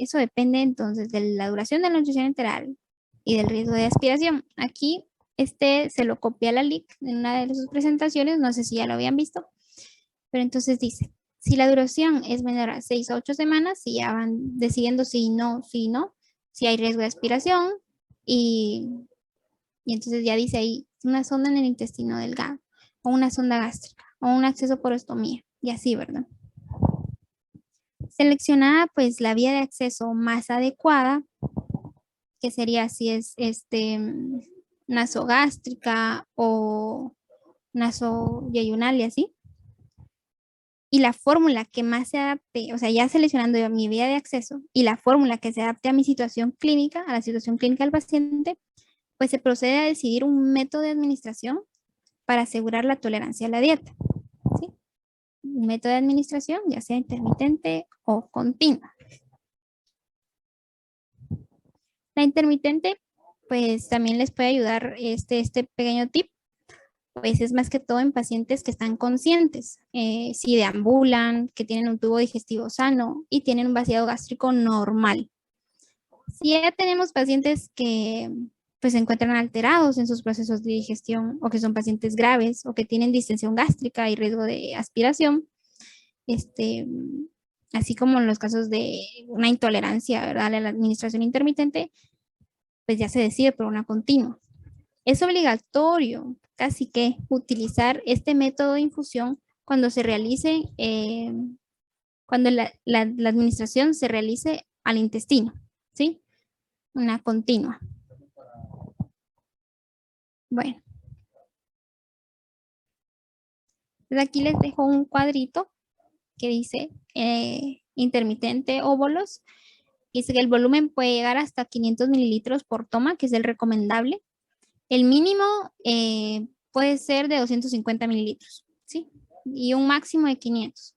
eso depende entonces de la duración de la nutrición enteral y del riesgo de aspiración. Aquí se lo copié a la LIC en una de sus presentaciones, no sé si ya lo habían visto, pero entonces dice, si la duración es menor a 6 a 8 semanas, si ya van decidiendo si no, si hay riesgo de aspiración y entonces ya dice ahí una sonda en el intestino delgado o una sonda gástrica o un acceso por ostomía y así, ¿verdad? Seleccionada pues la vía de acceso más adecuada, que sería si es nasogástrica o nasoyeyunal y así. Y la fórmula que más se adapte, o sea, ya seleccionando yo mi vía de acceso y la fórmula que se adapte a mi situación clínica, a la situación clínica del paciente, pues se procede a decidir un método de administración para asegurar la tolerancia a la dieta. ¿Sí? Un método de administración, ya sea intermitente o continua. La intermitente, pues también les puede ayudar este pequeño tip, pues es más que todo en pacientes que están conscientes, si deambulan, que tienen un tubo digestivo sano y tienen un vaciado gástrico normal. Si ya tenemos pacientes que pues se encuentran alterados en sus procesos de digestión o que son pacientes graves o que tienen distensión gástrica y riesgo de aspiración, así como en los casos de una intolerancia, ¿verdad? A la administración intermitente, pues ya se decide por una continua. Es obligatorio casi que utilizar este método de infusión cuando se realice, cuando la administración se realice al intestino, ¿sí? Una continua. Bueno. Entonces aquí les dejo un cuadrito que dice intermitente o bolos. Dice que el volumen puede llegar hasta 500 mililitros por toma, que es el recomendable. El mínimo puede ser de 250 mililitros, ¿sí? Y un máximo de 500.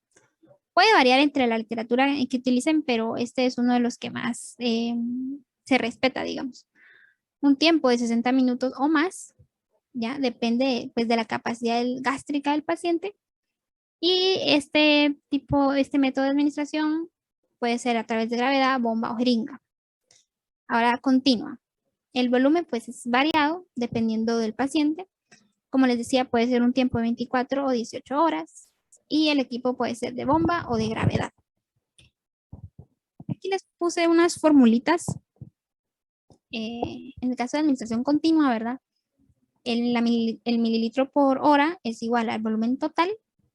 Puede variar entre la literatura que utilicen, pero este es uno de los que más se respeta, digamos. Un tiempo de 60 minutos o más, ya depende pues de la capacidad gástrica del paciente. Y este método de administración puede ser a través de gravedad, bomba o jeringa. Ahora continua. El volumen pues es variado dependiendo del paciente. Como les decía, puede ser un tiempo de 24 o 18 horas y el equipo puede ser de bomba o de gravedad. Aquí les puse unas formulitas. En el caso de administración continua, ¿verdad? El mililitro por hora es igual al volumen total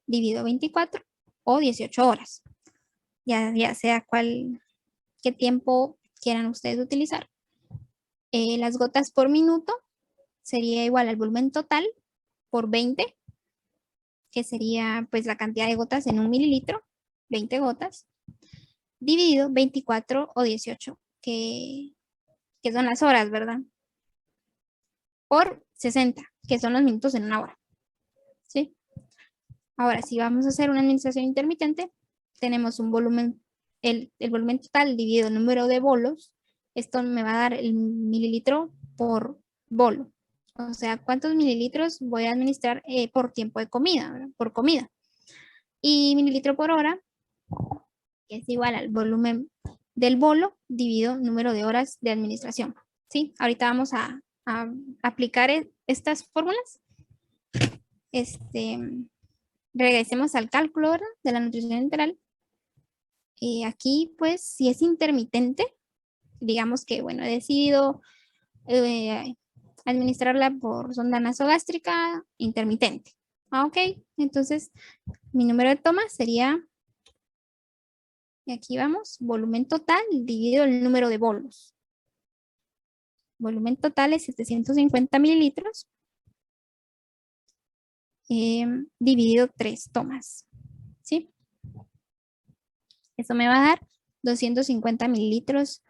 dividido 24 o 18 horas. Ya sea qué tiempo quieran ustedes utilizar. Las gotas por minuto sería igual al volumen total por 20, que sería pues la cantidad de gotas en un mililitro, 20 gotas, dividido 24 o 18, que son las horas, ¿verdad? Por 60, que son los minutos en una hora. ¿Sí? Ahora, si vamos a hacer una administración intermitente, tenemos un volumen, el volumen total dividido el número de bolos. Esto me va a dar el mililitro por bolo. O sea, ¿cuántos mililitros voy a administrar por tiempo de comida, ¿verdad? Por comida? Y mililitro por hora, que es igual al volumen del bolo dividido número de horas de administración. ¿Sí? Ahorita vamos a aplicar estas fórmulas. Regresemos al cálculo, ¿verdad? De la nutrición enteral. Aquí, pues, si es intermitente, digamos que, bueno, he decidido administrarla por sonda nasogástrica intermitente. Ok, entonces mi número de tomas sería, y aquí vamos, volumen total dividido el número de bolos. Volumen total es 750 mililitros dividido 3 tomas. ¿Sí? Eso me va a dar 250 mililitros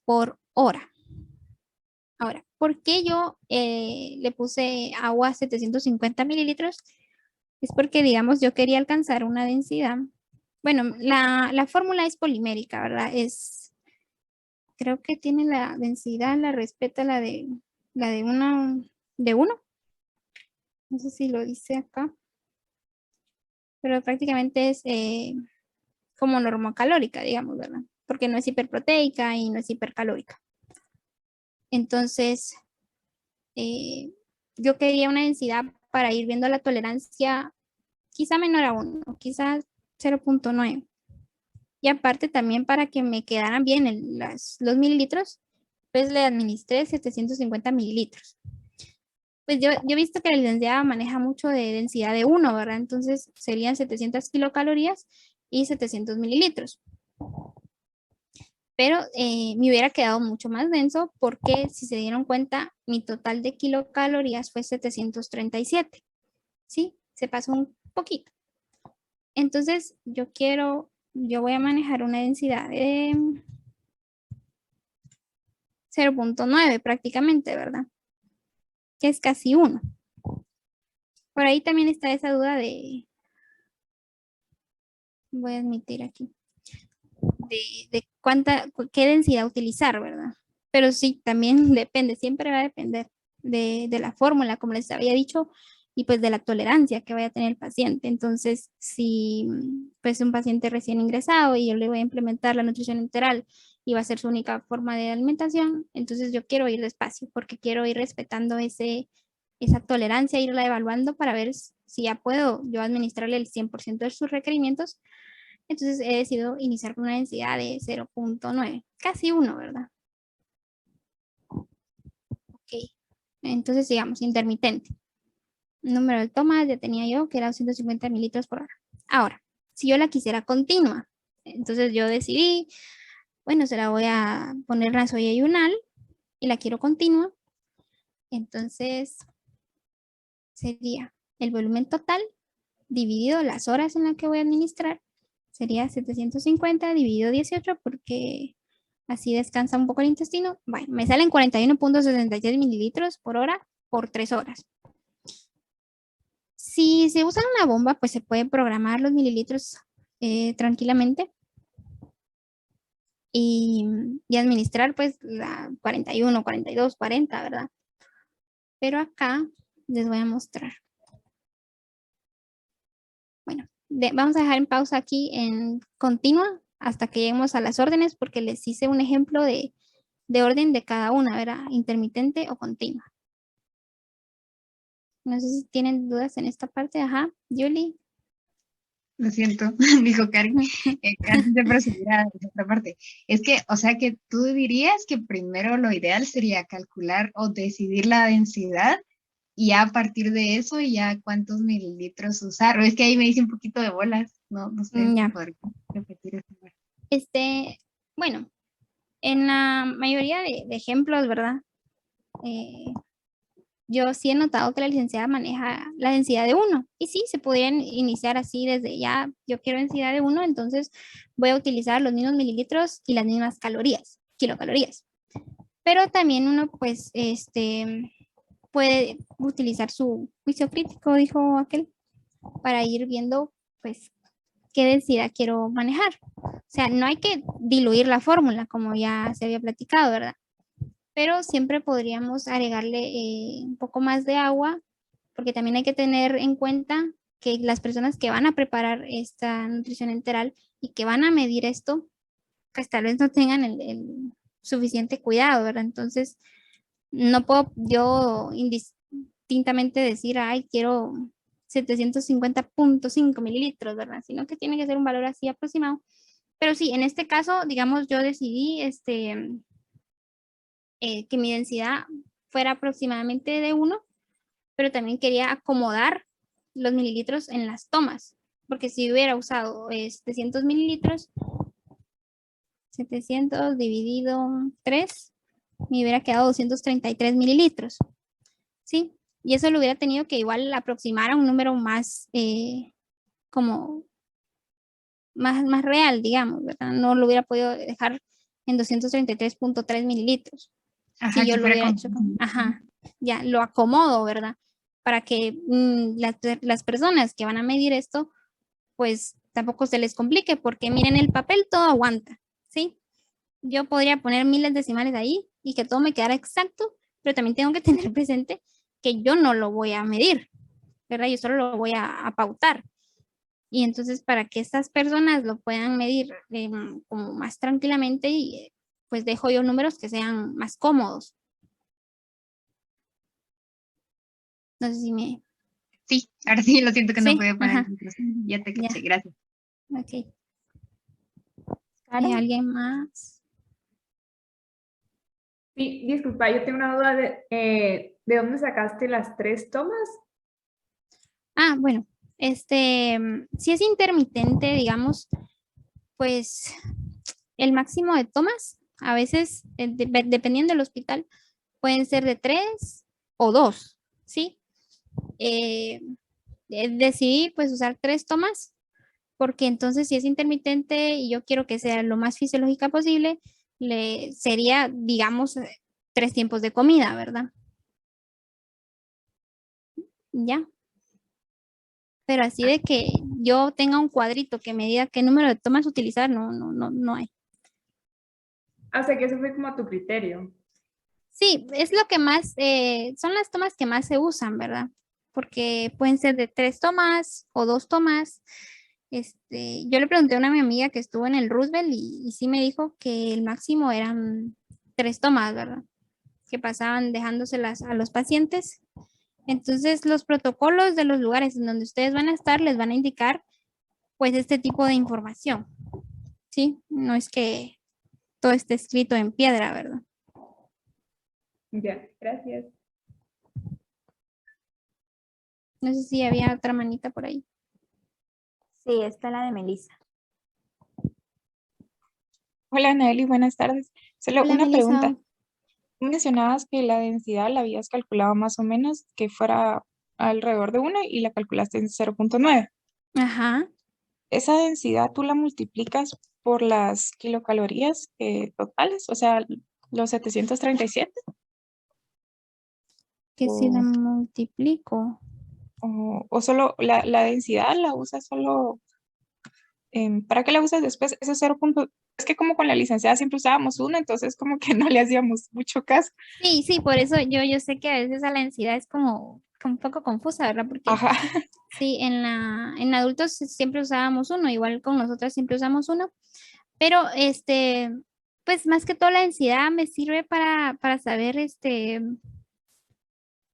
por hora. Ahora, ¿por qué yo le puse agua 750 mililitros? Es porque, digamos, yo quería alcanzar una densidad. Bueno, la fórmula es polimérica, ¿verdad? Creo que tiene la densidad, la respeta la de uno. No sé si lo dice acá. Pero prácticamente es como normocalórica, digamos, ¿verdad? porque no es hiperproteica y no es hipercalórica. Entonces, yo quería una densidad para ir viendo la tolerancia quizá menor a 1, quizá 0.9. Y aparte también para que me quedaran bien los mililitros, pues le administré 750 mililitros. Pues yo he visto que la licenciada maneja mucho de densidad de 1, ¿verdad? Entonces serían 700 kilocalorías y 700 mililitros. Pero me hubiera quedado mucho más denso porque si se dieron cuenta, mi total de kilocalorías fue 737. ¿Sí? Se pasó un poquito. Entonces yo voy a manejar una densidad de 0.9 prácticamente, ¿verdad? Que es casi 1. Por ahí también está esa duda voy a admitir aquí, de qué densidad utilizar, ¿verdad? Pero sí, también depende, siempre va a depender de la fórmula, como les había dicho, y pues de la tolerancia que vaya a tener el paciente. Entonces, si pues un paciente recién ingresado y yo le voy a implementar la nutrición enteral y va a ser su única forma de alimentación, entonces yo quiero ir despacio porque quiero ir respetando esa tolerancia, irla evaluando para ver si ya puedo yo administrarle el 100% de sus requerimientos. Entonces he decidido iniciar con una densidad de 0.9, casi 1, ¿verdad? Ok, entonces digamos intermitente. El número de tomas ya tenía yo, que era 250 mililitros por hora. Ahora, si yo la quisiera continua, entonces yo decidí, bueno, se la voy a poner nasoyayunal y la quiero continua. Entonces, sería el volumen total dividido las horas en las que voy a administrar. Sería 750 dividido 18 porque así descansa un poco el intestino. Bueno, me salen 41.66 mililitros por hora por 3 horas. Si se usa una bomba, pues se pueden programar los mililitros tranquilamente y administrar pues la 41, 42, 40, ¿verdad? Pero acá les voy a mostrar. Bueno, vamos a dejar en pausa aquí en continua hasta que lleguemos a las órdenes porque les hice un ejemplo de orden de cada una, ¿verdad? Intermitente o continua. No sé si tienen dudas en esta parte. Ajá, Julie. Lo siento, dijo Karen, antes de proseguir a esta parte. Es que, o sea, que tú dirías que primero lo ideal sería calcular o decidir la densidad y ya a partir de eso ya cuántos mililitros usar. O es que ahí me hice un poquito de bolas, no sé Ya. por repetir esta parte. Bueno, en la mayoría de ejemplos, ¿verdad? Yo sí he notado que la licenciada maneja la densidad de 1. Y sí, se podrían iniciar así desde ya, yo quiero densidad de 1, entonces voy a utilizar los mismos mililitros y las mismas kilocalorías. Pero también uno, pues, puede utilizar su juicio crítico, dijo aquel, para ir viendo, pues, qué densidad quiero manejar. O sea, no hay que diluir la fórmula, como ya se había platicado, ¿verdad? Pero siempre podríamos agregarle un poco más de agua, porque también hay que tener en cuenta que las personas que van a preparar esta nutrición enteral y que van a medir esto, pues tal vez no tengan el suficiente cuidado, ¿verdad? Entonces, no puedo yo indistintamente decir, ay, quiero 750.5 mililitros, ¿verdad? Sino que tiene que ser un valor así aproximado. Pero sí, en este caso, digamos, yo decidí que mi densidad fuera aproximadamente de 1, pero también quería acomodar los mililitros en las tomas, porque si hubiera usado 700 mililitros, 700 dividido 3, me hubiera quedado 233 mililitros, ¿sí? Y eso lo hubiera tenido que igual aproximar a un número más, como, más real, digamos, ¿verdad? No lo hubiera podido dejar en 233.3 mililitros. Ajá, Si yo que lo fuera hubiera hecho, ajá, ya lo acomodo, ¿verdad? Para que las personas que van a medir esto, pues tampoco se les complique, porque miren, el papel todo aguanta, ¿sí? Yo podría poner miles de decimales ahí y que todo me quedara exacto, pero también tengo que tener presente que yo no lo voy a medir, ¿verdad? Yo solo lo voy a pautar. Y entonces para que estas personas lo puedan medir como más tranquilamente, y pues dejo yo números que sean más cómodos. No sé si me... Sí, ahora sí, lo siento que no Sí, podía poner ajá, micrófono. Ya te ya, caché, gracias. ok. Karen, ¿Alguien más? Sí, disculpa, yo tengo una duda de dónde sacaste las 3 tomas. Ah, bueno, si es intermitente, digamos, pues el máximo de tomas, a veces, dependiendo del hospital, pueden ser de 3 o 2, ¿sí? Eh, decidí pues usar 3 tomas, porque entonces si es intermitente y yo quiero que sea lo más fisiológica posible, sería, digamos, 3 tiempos de comida, ¿verdad? Ya. Pero así de que yo tenga un cuadrito que me diga qué número de tomas utilizar, no hay. O sea que eso fue como a tu criterio. Sí, es lo que más, son las tomas que más se usan, ¿verdad? Porque pueden ser de 3 tomas o 2 tomas. Yo le pregunté a una mi amiga que estuvo en el Roosevelt y sí me dijo que el máximo eran 3 tomas, ¿verdad? Que pasaban dejándoselas a los pacientes. Entonces, los protocolos de los lugares en donde ustedes van a estar les van a indicar, pues, este tipo de información, ¿sí? No es que todo esté escrito en piedra, ¿verdad? Ya, gracias. No sé si había otra manita por ahí. sí, esta es la de Melissa. Hola, Nelly, buenas tardes. Solo Hola, una pregunta. Melissa. Tú mencionabas que la densidad la habías calculado más o menos que fuera alrededor de 1 y la calculaste en 0.9. Ajá. Esa densidad tú la multiplicas por las kilocalorías totales, o sea, los 737, Que si la o, multiplico. o solo la densidad la usas solo, ¿para qué la usas después? Ese 0. Es que como con la licenciada siempre usábamos 1, entonces como que no le hacíamos mucho caso. Sí, sí, por eso yo sé que a veces a la densidad es como un poco confusa, ¿verdad? Porque Ajá. sí, en adultos siempre usábamos uno, igual con nosotras siempre usamos uno, pero pues más que todo la densidad me sirve para saber,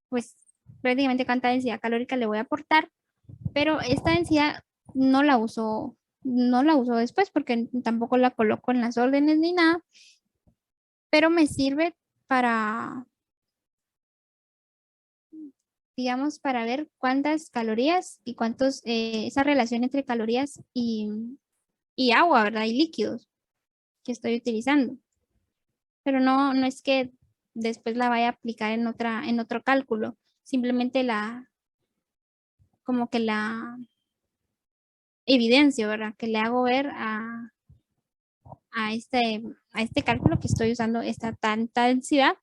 pues prácticamente cuánta densidad calórica le voy a aportar, pero esta densidad no la uso, no la uso después porque tampoco la coloco en las órdenes ni nada, pero me sirve para, digamos, para ver cuántas calorías y esa relación entre calorías y agua, ¿verdad? Y líquidos que estoy utilizando. Pero no es que después la vaya a aplicar en otro cálculo. Simplemente como que la evidencio, ¿verdad? Que le hago ver a este, a este cálculo que estoy usando esta tanta densidad.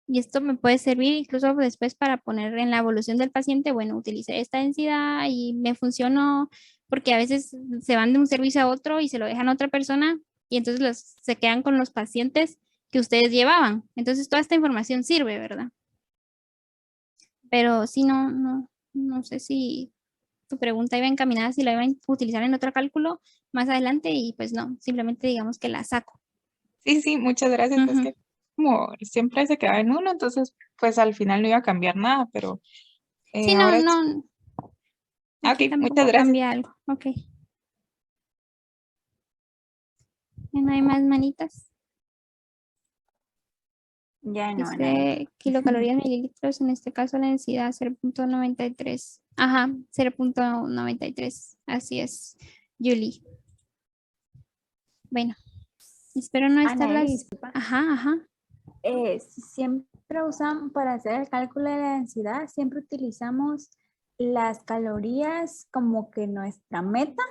Y esto me puede servir incluso después para poner en la evolución del paciente, bueno, utilicé esta densidad y me funcionó, porque a veces se van de un servicio a otro y se lo dejan a otra persona y entonces se quedan con los pacientes que ustedes llevaban. Entonces toda esta información sirve, ¿verdad? Pero sí, no sé si tu pregunta iba encaminada, si la iba a utilizar en otro cálculo más adelante y pues no, simplemente digamos que la saco. Sí, sí, muchas gracias. Es Ujú. que como siempre se quedaba en 1, entonces pues al final no iba a cambiar nada, pero Sí, ahora sí. aquí Ok, muchas tampoco gracias. cambia algo. Ok, ya no hay más manitas. Ya no, Anael. Dice kilocalorías mililitros, en este caso la densidad 0.93. Ajá, 0.93. Así es, Julie. Bueno, espero no Anael, estarlas. disculpa. Ajá. Siempre usamos, para hacer el cálculo de la densidad, siempre utilizamos las calorías como que nuestra meta.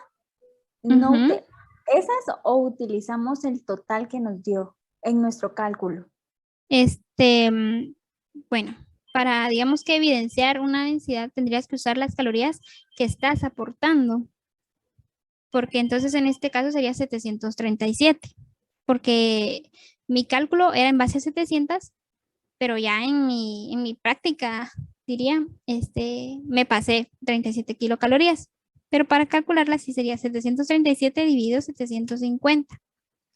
No, Ujú. esas o utilizamos el total que nos dio en nuestro cálculo. Bueno, para, digamos que evidenciar una densidad, tendrías que usar las calorías que estás aportando, porque entonces en este caso sería 737, porque mi cálculo era en base a 700, pero ya en mi práctica, diría, me pasé 37 kilocalorías. Pero para calcularla sí sería 737 dividido 750.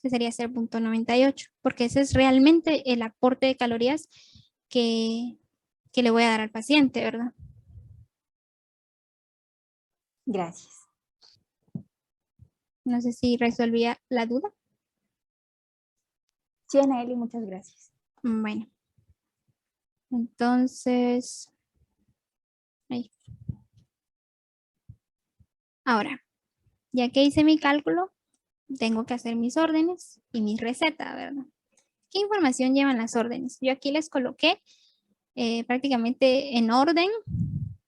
Que sería 0.98, porque ese es realmente el aporte de calorías que le voy a dar al paciente, ¿verdad? Gracias. No sé si resolvía la duda. Sí, Anaeli, muchas gracias. Bueno. Entonces, ahí. Ahora, ya que hice mi cálculo, tengo que hacer mis órdenes y mis recetas, ¿verdad? ¿Qué información llevan las órdenes? Yo aquí les coloqué prácticamente en orden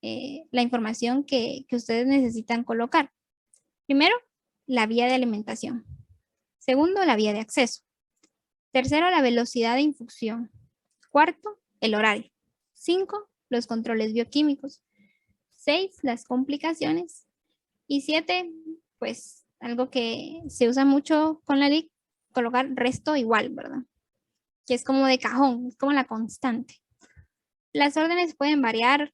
la información que ustedes necesitan colocar. Primero, la vía de alimentación. Segundo, la vía de acceso. Tercero, la velocidad de infusión. Cuarto, el horario. 5, los controles bioquímicos. 6, las complicaciones. Y 7, pues algo que se usa mucho con la LIC, colocar resto igual, ¿verdad? Que es como de cajón, es como la constante. Las órdenes pueden variar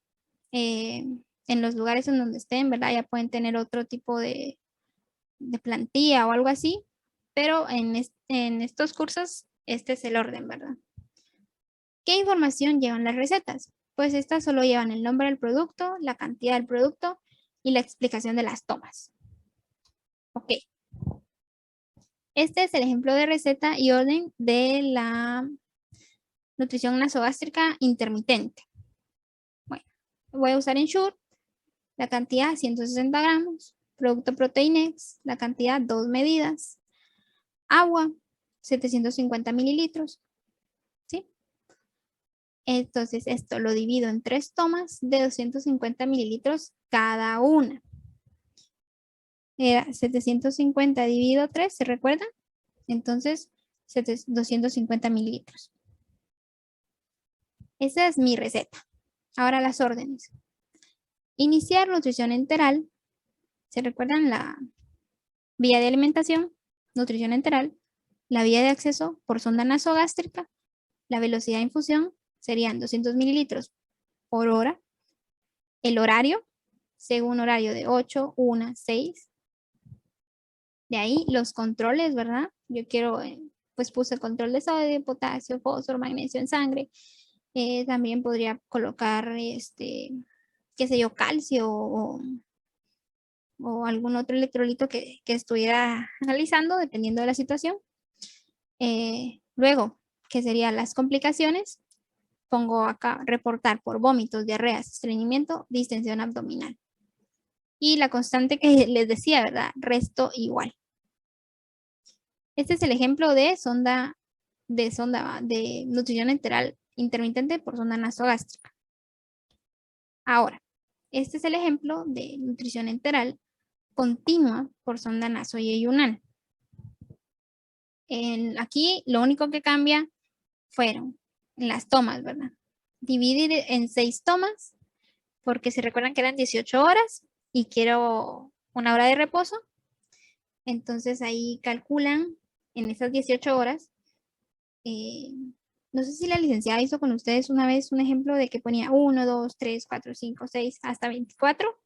en los lugares en donde estén, ¿verdad? Ya pueden tener otro tipo de plantilla o algo así, pero en estos cursos este es el orden, ¿verdad? ¿Qué información llevan las recetas? Pues estas solo llevan el nombre del producto, la cantidad del producto y la explicación de las tomas. Ok. Este es el ejemplo de receta y orden de la nutrición nasogástrica intermitente. Bueno, voy a usar Ensure, la cantidad 160 gramos, producto Proteinex, la cantidad 2 medidas, agua 750 mililitros, ¿sí? Entonces esto lo divido en 3 tomas de 250 mililitros cada una. Era 750 dividido 3, ¿se recuerdan? Entonces 250 mililitros. Esa es mi receta. Ahora las órdenes. Iniciar nutrición enteral. ¿Se recuerdan la vía de alimentación? Nutrición enteral. La vía de acceso por sonda nasogástrica. La velocidad de infusión serían 200 mililitros por hora. El horario, según horario de 8, 1, 6. De ahí los controles, ¿verdad? Yo quiero, pues puse control de sodio, potasio, fósforo, magnesio en sangre. También podría colocar, qué sé yo, calcio o algún otro electrolito que estuviera analizando, dependiendo de la situación. Luego, ¿qué serían las complicaciones? Pongo acá reportar por vómitos, diarreas, estreñimiento, distensión abdominal. Y la constante que les decía, ¿verdad? Resto igual. Este es el ejemplo de sonda de nutrición enteral intermitente por sonda nasogástrica. Ahora, este es el ejemplo de nutrición enteral continua por sonda nasoyeyunal. Aquí lo único que cambia fueron las tomas, ¿verdad? Dividir en 6 tomas, porque se recuerdan que eran 18 horas y quiero 1 hora de reposo. Entonces ahí calculan en esas 18 horas. No sé si la licenciada hizo con ustedes una vez un ejemplo de que ponía 1, 2, 3, 4, 5, 6, hasta 24,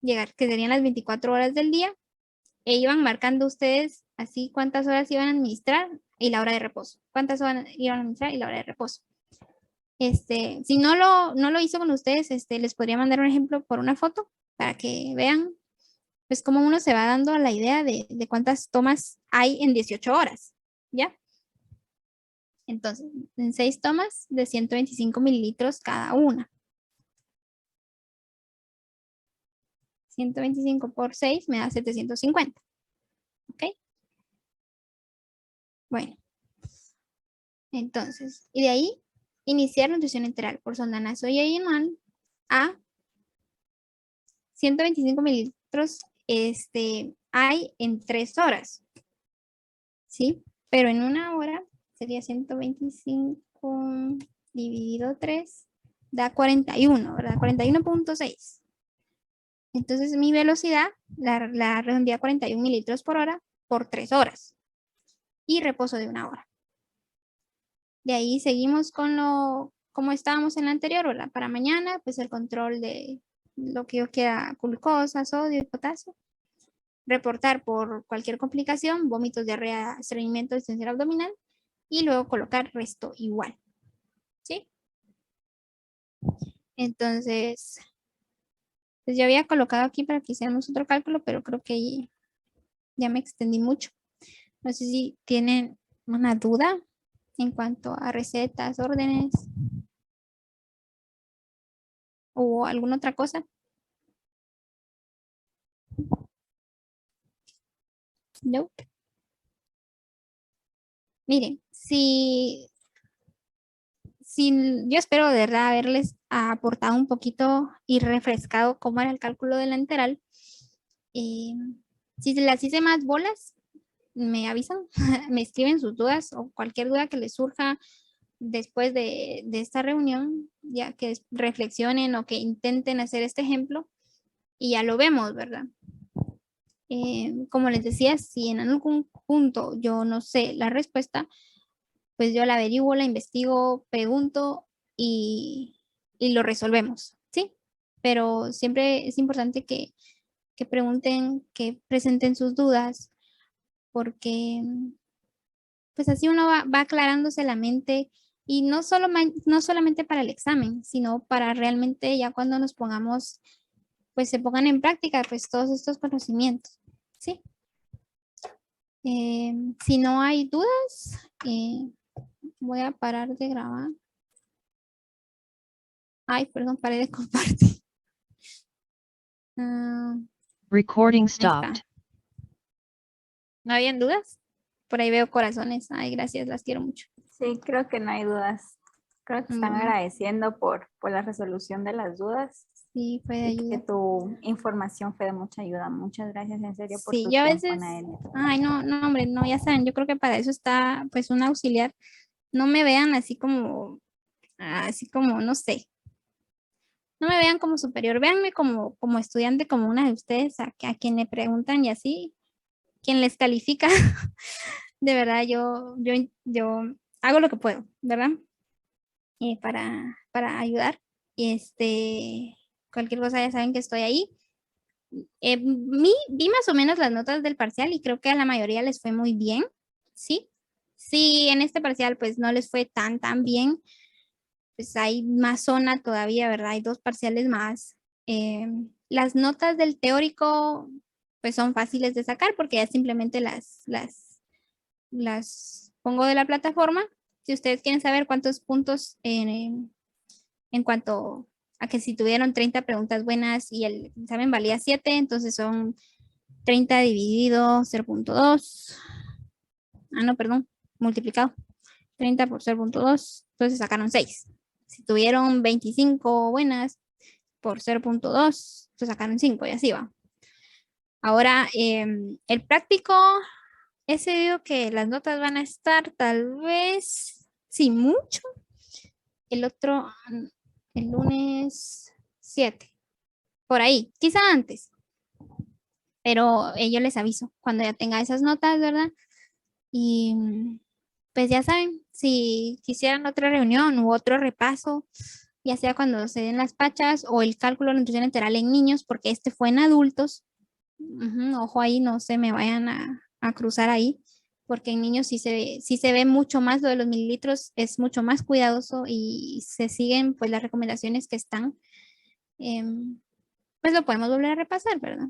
que serían las 24 horas del día, e iban marcando ustedes así cuántas horas iban a administrar y la hora de reposo. Cuántas horas iban a administrar y la hora de reposo. Si no lo hizo con ustedes, les podría mandar un ejemplo por una foto para que vean pues cómo uno se va dando a la idea de cuántas tomas hay en 18 horas, ¿ya? Entonces, en 6 tomas de 125 mililitros cada una. 125 por 6 me da 750. ¿Ok? Bueno. Entonces, y de ahí, iniciar nutrición enteral por sonda nasoyeyunal a 125 mililitros hay en 3 horas. ¿Sí? Pero en 1 hora sería 125 dividido 3, da 41, ¿verdad? 41.6. Entonces mi velocidad la redondeé a 41 mililitros por hora por 3 horas. Y reposo de 1 hora. De ahí seguimos con como estábamos en la anterior, ¿verdad? Para mañana, pues el control de lo que yo quiera, glucosa, sodio y potasio. Reportar por cualquier complicación, vómitos, diarrea, estreñimiento, distensión abdominal y luego colocar resto igual. ¿Sí? Entonces, pues yo había colocado aquí para que hiciéramos otro cálculo, pero creo que ya me extendí mucho. No sé si tienen una duda en cuanto a recetas, órdenes o alguna otra cosa. No. Miren, yo espero de verdad haberles aportado un poquito y refrescado cómo era el cálculo del lateral. Si se las hice más bolas, me avisan, me escriben sus dudas o cualquier duda que les surja después de esta reunión, ya que reflexionen o que intenten hacer este ejemplo y ya lo vemos, ¿verdad? Como les decía, si en algún punto yo no sé la respuesta, pues yo la averiguo, la investigo, pregunto y lo resolvemos, ¿sí? Pero siempre es importante que pregunten, que presenten sus dudas, porque pues así uno va aclarándose la mente y no solamente para el examen, sino para realmente ya cuando nos pongamos, pues se pongan en práctica pues todos estos conocimientos, ¿sí? Si no hay dudas, voy a parar de grabar. Ay, perdón, paré de compartir. Recording Ahí está. stopped. ¿No habían dudas? Por ahí veo corazones. Ay, gracias, las quiero mucho. Sí, creo que no hay dudas. Creo que están Bueno. agradeciendo por la resolución de las dudas Sí, fue de y que ayuda. tu información fue de mucha ayuda. Muchas gracias en serio por Sí, tu yo a tiempo, veces, Naeli. ay, no, hombre, no, ya saben, yo creo que para eso está, pues, un auxiliar. No me vean así como, no sé, no me vean como superior, véanme como estudiante, como una de ustedes, a quien le preguntan y así, quien les califica. De verdad, yo hago lo que puedo, ¿verdad? Para ayudar. Cualquier cosa ya saben que estoy ahí. Vi más o menos las notas del parcial y creo que a la mayoría les fue muy bien, ¿sí? Sí, en este parcial pues no les fue tan bien, pues hay más zona todavía, ¿verdad? Hay 2 parciales más. Las notas del teórico pues son fáciles de sacar porque ya simplemente las pongo de la plataforma. Si ustedes quieren saber cuántos puntos en cuanto a que si tuvieron 30 preguntas buenas y el examen valía 7, entonces son 30 dividido 0.2. No, perdón, multiplicado. 30 por 0.2, entonces sacaron 6. Si tuvieron 25 buenas por 0.2, entonces sacaron 5 y así va. Ahora, el práctico, ese digo que las notas van a estar tal vez, sí, mucho. El otro, el lunes 7, por ahí, quizá antes. Pero yo les aviso cuando ya tenga esas notas, ¿verdad? Y pues ya saben, si quisieran otra reunión u otro repaso, ya sea cuando se den las pachas o el cálculo de nutrición enteral en niños, porque este fue en adultos. Ojo ahí, no se me vayan a cruzar ahí, porque en niños sí se ve mucho más lo de los mililitros, es mucho más cuidadoso y se siguen pues las recomendaciones que están. Pues lo podemos volver a repasar, ¿verdad?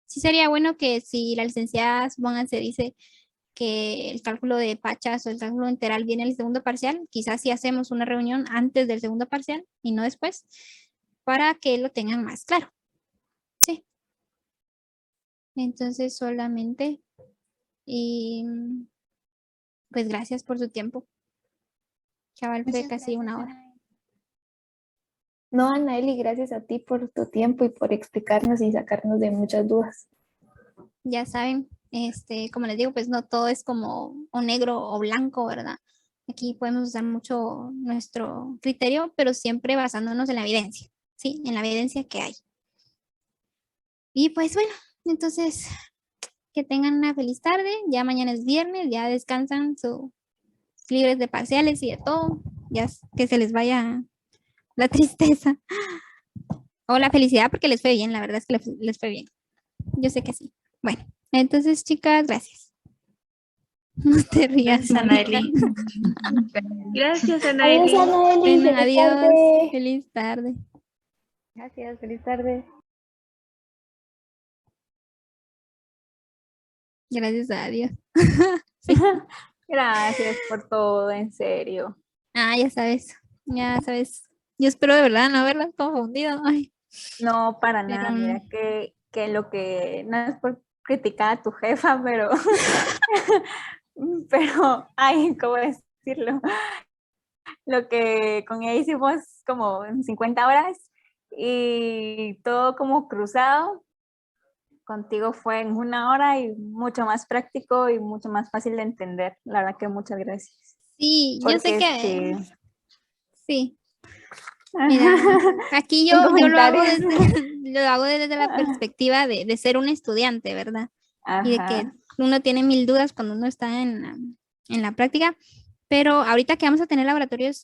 Sí sería bueno que si la licenciada se dice que el cálculo de pachas o el cálculo enteral viene en el segundo parcial, quizás si hacemos una reunión antes del segundo parcial y no después, para que lo tengan más claro. Sí. Entonces solamente, pues gracias por su tiempo. Chaval, fue Muchas casi gracias, una hora. Anaeli. No, Anaeli, gracias a ti por tu tiempo y por explicarnos y sacarnos de muchas dudas. Ya saben, como les digo, pues no todo es como o negro o blanco, ¿verdad? Aquí podemos usar mucho nuestro criterio, pero siempre basándonos en la evidencia, ¿sí? En la evidencia que hay. Y pues bueno, entonces que tengan una feliz tarde. Ya mañana es viernes, ya descansan, libres de parciales y de todo. Ya que se les vaya la tristeza. O la felicidad porque les fue bien, la verdad es que les fue bien. Yo sé que sí. Bueno, entonces, chicas, gracias. No te rías, Gracias, Mónica. Anaeli. Gracias, Adiós, Anaeli. Anaeli. Bueno, Feliz adiós. tarde. Feliz tarde. Gracias, feliz tarde. Gracias a Dios. Gracias por todo, en serio. Ah, ya sabes. Ya sabes. Yo espero de verdad no haberlas confundido. Ay, No, para nada. Pero, Mira que lo que no es por criticar a tu jefa, pero, pero, ay, ¿cómo decirlo? Lo que con ella hicimos como en 50 horas y todo como cruzado. Contigo fue en 1 hora y mucho más práctico y mucho más fácil de entender. La verdad que muchas gracias. sí, yo sé Porque que sí. Mira, aquí Sin yo lo hago comentarios. lo hago desde la perspectiva de ser un estudiante, ¿verdad? Y de que Ajá. uno tiene mil dudas cuando uno está en la práctica. Pero ahorita que vamos a tener laboratorios